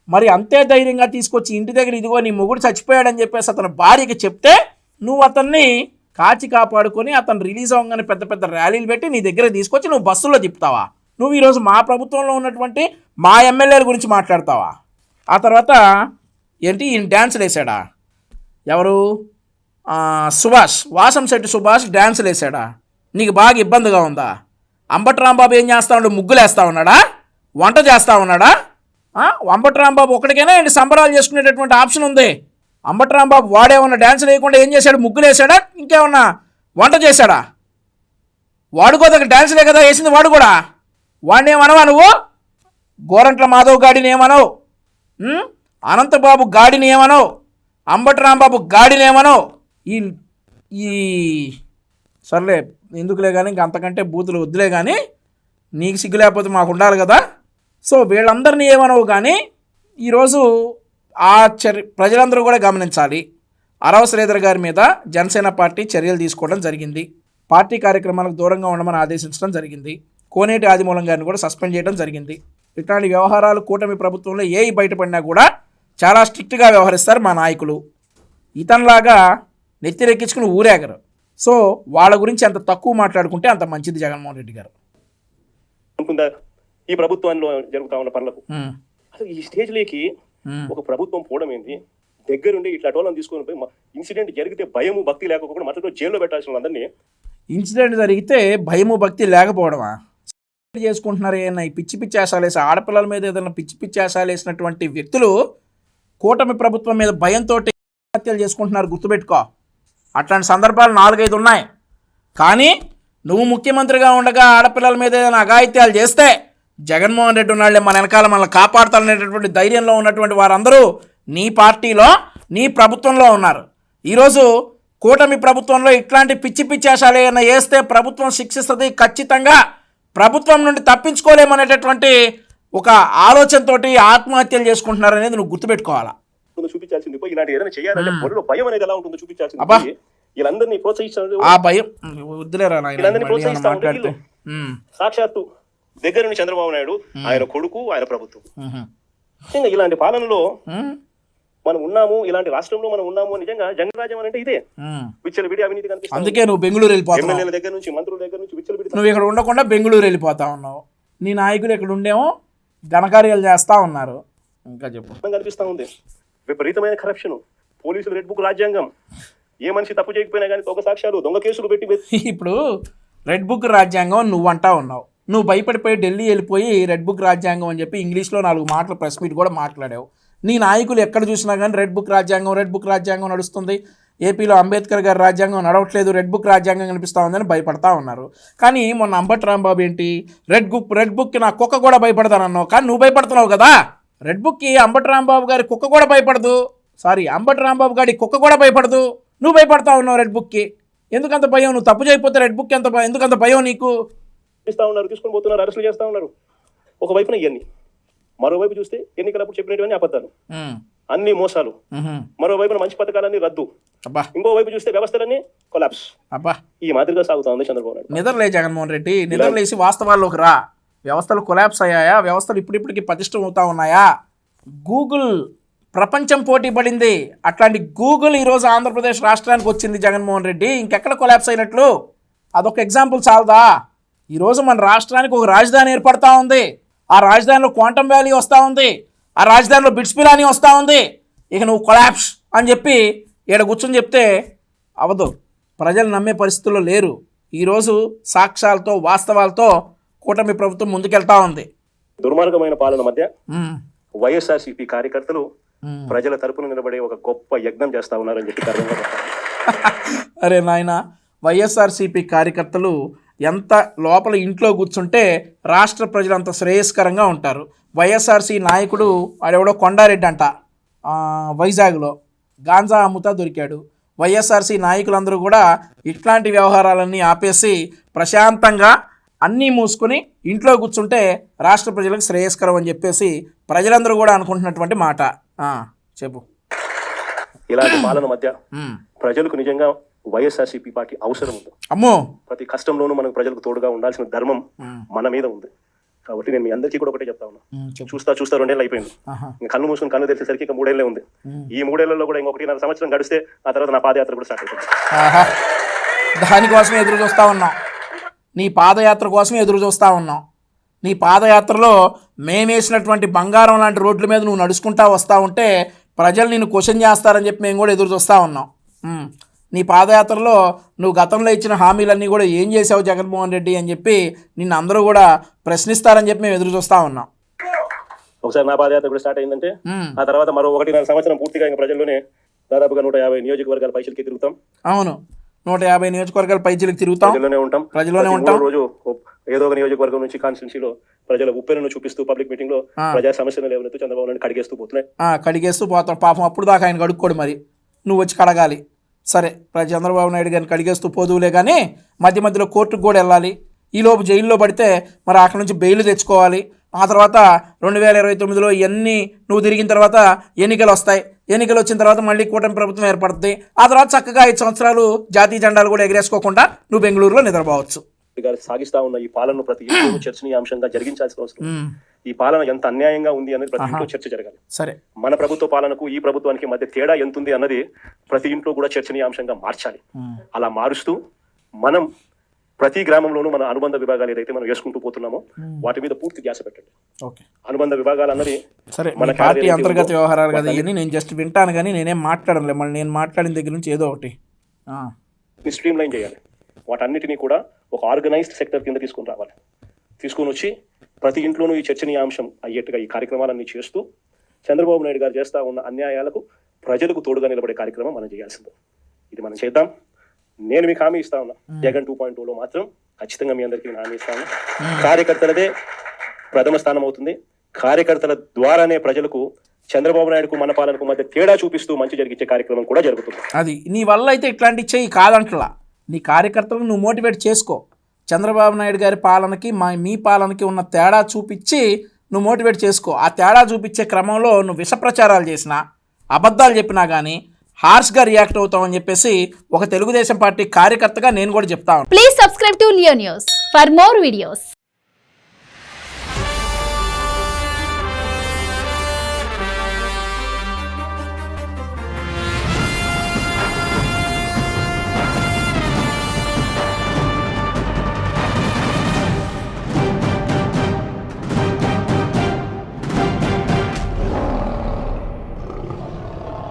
మరి అంతే ధైర్యంగా తీసుకొచ్చి ఇంటి దగ్గర ఇదిగో నీ మొగుడు చచ్చిపోయాడని చెప్పేసి అతని భార్యకి చెప్తే నువ్వు అతన్ని కాచి కాపాడుకొని అతను రిలీజ్ అవ్వగానే పెద్ద పెద్ద ర్యాలీలు పెట్టి నీ దగ్గర తీసుకొచ్చి నువ్వు బస్సుల్లో తిప్పుతావా? నువ్వు ఈరోజు మా ప్రభుత్వంలో ఉన్నటువంటి మా ఎమ్మెల్యేల గురించి మాట్లాడతావా? ఆ తర్వాత ఏంటి ఈయన డ్యాన్సులు వేసాడా? ఎవరు? సుభాష్, వాసంశెట్టి సుభాష్ డ్యాన్సులు వేసాడా? నీకు బాగా ఇబ్బందిగా ఉందా? అంబటి రాంబాబు ఏం చేస్తా ఉన్నాడు? ముగ్గులు వేస్తా ఉన్నాడా? వంట చేస్తా ఉన్నాడా? అంబటి రాంబాబు ఒకటికైనా ఏంటి సంబరాలు చేసుకునేటటువంటి ఆప్షన్ ఉంది. అంబటి రాంబాబు వాడేమన్నా డ్యాన్సులు వేయకుండా ఏం చేశాడు? ముగ్గులు వేసాడా? ఇంకేమన్నా వంట చేశాడా? వాడు కూడా డ్యాన్సులే కదా వేసింది వాడు కూడా. వాడిని ఏమనవా నువ్వు? గోరంట్ల మాధవ్ గాడిని ఏమనవు, అనంతబాబు గాడిని ఏమనవు, అంబటి రాంబాబు గాడిని ఏమనవు. ఈ ఈ సర్లే ఎందుకులే కానీ ఇంక అంతకంటే బూతులు వద్దులే కానీ, నీకు సిగ్గు లేకపోతే మాకు ఉండాలి కదా. సో వీళ్ళందరినీ ఏమనవు కానీ ఈరోజు ఆ ప్రజలందరూ కూడా గమనించాలి. అరవ శ్రీధర్ గారి మీద జనసేన పార్టీ చర్యలు తీసుకోవడం జరిగింది. పార్టీ కార్యక్రమాలకు దూరంగా ఉండమని ఆదేశించడం జరిగింది. కోనేటి ఆదిమూలం గారిని కూడా సస్పెండ్ చేయడం జరిగింది. ఇట్లాంటి వ్యవహారాలు కూటమి ప్రభుత్వంలో ఏవి బయటపడినా కూడా చాలా స్ట్రిక్ట్గా వ్యవహరిస్తారు మా నాయకులు. ఇతనిలాగా నెత్తిరెక్కించుకుని ఊరేగరు. సో వాళ్ళ గురించి ఎంత తక్కువ మాట్లాడుకుంటే అంత మంచిది జగన్మోహన్ రెడ్డి గారు. ఈ ప్రభుత్వంలో జరుగుతా ఉన్న పనులకు అసలు ఈ స్టేజ్లోకి ఒక ప్రభుత్వం పోవడం ఏంటి? దగ్గరుండి ఇట్లా టోలను తీసుకొని పోయి ఇన్సిడెంట్ జరిగితే భయము భక్తి లేకపోకుండా మధ్యలో జైల్లో పెట్టాల్సిన అందరినీ. ఇన్సిడెంట్ జరిగితే భయము భక్తి లేకపోవడమా? చేసుకుంటున్నారు ఏమన్నా ఈ పిచ్చి పిచ్చి ఆశాలు వేసి ఆడపిల్లల మీద ఏదైనా పిచ్చి పిచ్చి ఆశాలు వేసినటువంటి వ్యక్తులు కూటమి ప్రభుత్వం మీద భయంతో హత్యలు చేసుకుంటున్నారు. గుర్తుపెట్టుకో, అట్లాంటి సందర్భాలు 4-5 ఉన్నాయి. కానీ నువ్వు ముఖ్యమంత్రిగా ఉండగా ఆడపిల్లల మీద ఏదైనా అఘాయిత్యాలు చేస్తే జగన్మోహన్ రెడ్డి ఉన్నాళ్లే మన వెనకాల మనల్ని కాపాడుతాలనేటటువంటి ధైర్యంలో ఉన్నటువంటి వారందరూ నీ పార్టీలో నీ ప్రభుత్వంలో ఉన్నారు. ఈరోజు కూటమి ప్రభుత్వంలో ఇట్లాంటి పిచ్చి పిచ్చి ఆశాలు ఏమైనా వేస్తే ప్రభుత్వం శిక్షిస్తుంది. ఖచ్చితంగా ప్రభుత్వం నుండి తప్పించుకోలేమనేటటువంటి ఒక ఆలోచనతోటి ఆత్మహత్యలు చేసుకుంటున్నారు అనేది నువ్వు గుర్తుపెట్టుకోవాలా. చూపించాల్సింది ఇలాంటి ఏదైనా చేయాలంటే బరిలో భయం అనేది ఎలా ఉంటుందో చూపించాల్సింది. వీళ్ళందరినీ ప్రోత్సహిస్తారు. ఆ భయం వద్దులేరా మాట్లాడితే సాక్షాత్తు దగ్గర నుండి చంద్రబాబు నాయుడు, ఆయన కొడుకు, ఆయన ప్రభుత్వం. ఇలాంటి పాలనలో మనం ఉన్నాము, ఇలాంటి రాష్ట్రంలో మనం ఉన్నాము. నిజంగా జంగరాజ్యం అంటే ఇదే. విచ్చలవిడి అవినీతి కనిపిస్తుంది. అందుకే నువ్వు బెంగళూరు వెళ్ళిపోతావు. ఎమ్మెల్యేల దగ్గర నుంచి మంత్రుల దగ్గర నుంచి విచ్చలవిడి. నువ్వు ఇక్కడ ఉండకుండా బెంగళూరు వెళ్ళిపోతా ఉన్నావు. నీ నాయకులు ఇక్కడ ఉండేమో ఘనకార్యాలు చేస్తా ఉన్నారు. ఇంకా చెప్పు. కనిపిస్తా ఉంది విపరీతమైన కరప్షన్, పోలీసులు రెడ్ బుక్ రాజ్యాంగం. ఏ మనిషి తప్పు చేయకపోయినా కానీ దొంగ సాక్ష్యాలు, దొంగ కేసులు పెట్టి. ఇప్పుడు రెడ్ బుక్ రాజ్యాంగం నువ్వు అంటా ఉన్నావు. నువ్వు భయపడిపోయి ఢిల్లీ వెళ్ళిపోయి రెడ్ బుక్ రాజ్యాంగం అని చెప్పి ఇంగ్లీష్లో 4 మాటలు ప్రెస్ మీట్ కూడా మాట్లాడావు. నీ నాయకులు ఎక్కడ చూసినా కానీ రెడ్ బుక్ రాజ్యాంగం నడుస్తుంది. ఏపీలో అంబేద్కర్ గారి రాజ్యాంగం నడవట్లేదు, రెడ్ బుక్ రాజ్యాంగం కనిపిస్తూ ఉందని భయపడతా ఉన్నారు. కానీ మొన్న అంబటి రాంబాబు ఏంటి రెడ్ బుక్కి నా కుక్క కూడా భయపడతానన్నావు. కానీ నువ్వు భయపడుతున్నావు కదా. రెడ్ బుక్కి అంబటి రాంబాబు గారి కుక్క కూడా భయపడదు. అంబటి రాంబాబు గారి కుక్క కూడా భయపడదు. నువ్వు భయపడతా ఉన్నావు రెడ్ బుక్కి. ఎందుకంత భయం? నువ్వు తప్పు చేయకపోతే రెడ్ బుక్ ఎందుకంత భయం నీకు? ఇస్తా ఉన్నారు, తీసుకొని పోతున్నారు, అరెస్టులు చేస్తా ఉన్నారు. ఒకవైపున ఇవన్నీ, మరోవైపు చూస్తే ఎన్నికలప్పుడు చెప్పినటువంటి అబద్ధాలు, అన్ని మోసాలు. మరోవైపున మంచి పథకాలన్నీ రద్దు. ఇంకోవైపు చూస్తే వ్యవస్థలన్నీ కొలాప్స్. ఈ మాదిరిగా సాగుతా ఉంది చంద్రబాబు నాయుడు. నిద్రలే జగన్మోహన్ రెడ్డి, నిద్రలేసి వాస్తవాల్లోకి రా. వ్యవస్థలు కొలాప్స్ అయ్యాయా? వ్యవస్థలు ఇప్పటికి పటిష్టం అవుతా ఉన్నాయా? గూగుల్ ప్రపంచం పోటీ పడింది. అట్లాంటి గూగుల్ ఈరోజు ఆంధ్రప్రదేశ్ రాష్ట్రానికి వచ్చింది జగన్మోహన్ రెడ్డి. ఇంకెక్కడ కొలాప్స్ అయినట్లు? అదొక ఎగ్జాంపుల్ చాలదా? ఈరోజు మన రాష్ట్రానికి ఒక రాజధాని ఏర్పడతా ఉంది. ఆ రాజధానిలో క్వాంటమ్ వ్యాలీ వస్తూ ఉంది. ఆ రాజధానిలో బిట్స్ పిలానీ వస్తూ ఉంది. ఇక నువ్వు కొలాప్స్ అని చెప్పి ఈడ కూర్చొని చెప్తే అవదు. ప్రజలు నమ్మే పరిస్థితుల్లో లేరు. ఈరోజు సాక్ష్యాలతో వాస్తవాలతో కూటమి ప్రభుత్వం ముందుకెళ్తా ఉంది. దుర్మార్గమైన పాలన మధ్య వైఎస్ఆర్సీపీ కార్యకర్తలు ప్రజల తరపున నిలబడే ఒక గొప్ప యజ్ఞం చేస్తా ఉన్నారని చెప్పి అరే నాయన, వైఎస్ఆర్సీపీ కార్యకర్తలు ఎంత లోపల ఇంట్లో కూర్చుంటే రాష్ట్ర ప్రజలు అంత శ్రేయస్కరంగా ఉంటారు. వైఎస్ఆర్సీ నాయకుడు వాడెవడో కొండారెడ్డి అంట, వైజాగ్లో గాంజా అమ్ముతా దొరికాడు. వైఎస్ఆర్సీ నాయకులందరూ కూడా ఇట్లాంటి వ్యవహారాలన్నీ ఆపేసి ప్రశాంతంగా అన్నీ మూసుకొని ఇంట్లో కూర్చుంటే రాష్ట్ర ప్రజలకు శ్రేయస్కరం అని చెప్పేసి ప్రజలందరూ కూడా అనుకుంటున్నటువంటి మాట. చెప్పు. ఇలాంటి పాలన మధ్య ప్రజలకు నిజంగా వైఎస్ఆర్సీపీ పార్టీ అవసరం ఉంది. అమ్మో, ప్రతి కష్టంలోనూ మనకు ప్రజలకు తోడుగా ఉండాల్సిన ధర్మం మన మీద ఉంది. కాబట్టి నేను మీ అందరికీ కూడా ఒకటే చెప్తా ఉన్నా, చెప్పు. చూస్తా 2 ఏళ్ళు అయిపోయింది. ఆహా. ఇంకా కన్ను మూసుకుని కన్ను తెరిచేసరికి ఇంకా 3 ఏళ్ళే ఉంది. ఈ 3 ఏళ్లలో కూడా ఇంకొకటిన్నర సంవత్సరం గడిస్తే ఆ తర్వాత నా పాదయాత్ర కూడా స్టార్ట్ అవుతుంది. ఆహా, దానికోసమే ఎదురు చూస్తూ ఉన్నాం. నీ పాదయాత్ర కోసమే ఎదురు చూస్తూ ఉన్నాం. నీ పాదయాత్రలో మేమేసినటువంటి బంగారం లాంటి రోడ్ల మీద నువ్వు నడుచుకుంటా వస్తూ ఉంటే ప్రజలు నిన్ను క్వశ్చన్ చేస్తారని చెప్పి మేము కూడా ఎదురు చూస్తూ ఉన్నాం. నీ పాదయాత్రలో నువ్వు గతంలో ఇచ్చిన హామీలన్నీ కూడా ఏం చేసావు జగన్మోహన్ రెడ్డి అని చెప్పి నిన్ను అందరూ కూడా ప్రశ్నిస్తారని చెప్పి మేము ఎదురు చూస్తూ ఉన్నాం. ఒకసారి నా పాదయాత్ర కూడా స్టార్ట్ అయిందంటే ఆ తర్వాత మరో 1.5 సంవత్సరం పూర్తిగా ఇంకా ప్రజల్లోనే దాదాపుగా 150 నియోజకవర్గాల పైసలకి తిరుగుతాం. అవును, 150 నియోజకవర్గాల పైచీలకు తిరుగుతాం, ప్రజల్లోనే ఉంటాం. రోజు ఏదో ఒక నియోజకవర్గం నుంచి కాన్స్టిట్యూన్సీలో ప్రజల ఉప్పెను చూపిస్తూ పబ్లిక్ మీటింగ్ లో ప్రజా సమస్యలు లేవనెత్తు చంద్రబాబు నాయుడు కడిగేస్తూ పోతున్నాయి. కడిగేస్తూ పోతాం. పాపం అప్పుడు దాకా ఆయన కడుక్కోడు, మరి నువ్వు వచ్చి కడగాలి. సరే, చంద్రబాబు నాయుడు గారిని కడిగేస్తూ పోదువులే కానీ మధ్య మధ్యలో కోర్టుకు కూడా వెళ్ళాలి. ఈలోపు జైల్లో పడితే మరి అక్కడ నుంచి బెయిల్ తెచ్చుకోవాలి. ఆ తర్వాత 2029లో ఇవన్నీ నువ్వు తిరిగిన తర్వాత ఎన్నికలు వస్తాయి. ఎన్నికలు వచ్చిన తర్వాత మళ్ళీ కూటమి ప్రభుత్వం ఏర్పడుతుంది. ఆ తర్వాత చక్కగా 5 సంవత్సరాలు జాతీయ జెండాలు కూడా ఎగరేసుకోకుండా నువ్వు బెంగళూరులో నిద్రపోవచ్చు. సాగిస్తా ఉన్న ఈ పాలన ప్రతి ఇంట్లో చర్చనీయాంశంగా జరిగించాల్సిన అవసరం. ఈ పాలన ఎంత అన్యాయంగా ఉంది అనేది ప్రతి ఇంట్లో చర్చ జరగాలి. సరే, మన ప్రభుత్వ పాలనకు ఈ ప్రభుత్వానికి మధ్య తేడా ఎంత ఉంది అన్నది ప్రతి ఇంట్లో కూడా చర్చనీయాంశంగా మార్చాలి. అలా మారుస్తూ మనం ప్రతి గ్రామంలోనూ మన అనుబంధ విభాగాలు ఏదైతే మనం వేసుకుంటూ పోతున్నామో వాటి మీద పూర్తి ధ్యాస పెట్టండి. అనుబంధ విభాగాలు అన్నది సరే మన పార్టీ అంతర్గత వ్యవహారాలు కదా, ఇవన్నీ నేను జస్ట్ వింటాను కానీ నేనేం మాట్లాడలే. మళ్ళీ నేను మాట్లాడిన దగ్గర నుంచి ఏదో ఒకటి స్ట్రీమ్ లైన్ చేయాలి. వాటన్నిటినీ కూడా ఒక ఆర్గనైజ్డ్ సెక్టర్ కింద తీసుకుని రావాలి. తీసుకుని వచ్చి ప్రతి ఇంట్లోనూ ఈ చర్చనీయాంశం అయ్యేట్టుగా ఈ కార్యక్రమాలన్నీ చేస్తూ చంద్రబాబు నాయుడు గారు చేస్తా ఉన్న అన్యాయాలకు ప్రజలకు తోడుగా నిలబడే కార్యక్రమం మనం చేయాల్సిందే. ఇది మనం చేద్దాం. నేను మీకు హామీ ఇస్తా ఉన్నా, జగన్ 2.0లో మాత్రం ఖచ్చితంగా మీ అందరికీ హామీ ఇస్తా ఉన్నా. కార్యకర్తలదే ప్రథమ స్థానం అవుతుంది. కార్యకర్తల ద్వారానే ప్రజలకు చంద్రబాబు నాయుడుకు మన పాలనకు మధ్య తేడా చూపిస్తూ మంచి జరిగించే కార్యక్రమం కూడా జరుగుతుంది. అది నీ వల్ల అయితే ఇట్లాంటి చెయ్యి కాదంటలా. నీ కార్యకర్తలను నువ్వు మోటివేట్ చేసుకో. చంద్రబాబు నాయుడు గారి పాలనకి మీ పాలనకి ఉన్న తేడా చూపించి నువ్వు మోటివేట్ చేసుకో. ఆ తేడా చూపించే క్రమంలో నువ్వు విష ప్రచారాలు చేసినా, అబద్ధాలు చెప్పినా కానీ హార్ష్గా రియాక్ట్ అవుతామని చెప్పేసి ఒక తెలుగుదేశం పార్టీ కార్యకర్తగా నేను కూడా చెప్తాను. Please subscribe to Leo news for more videos.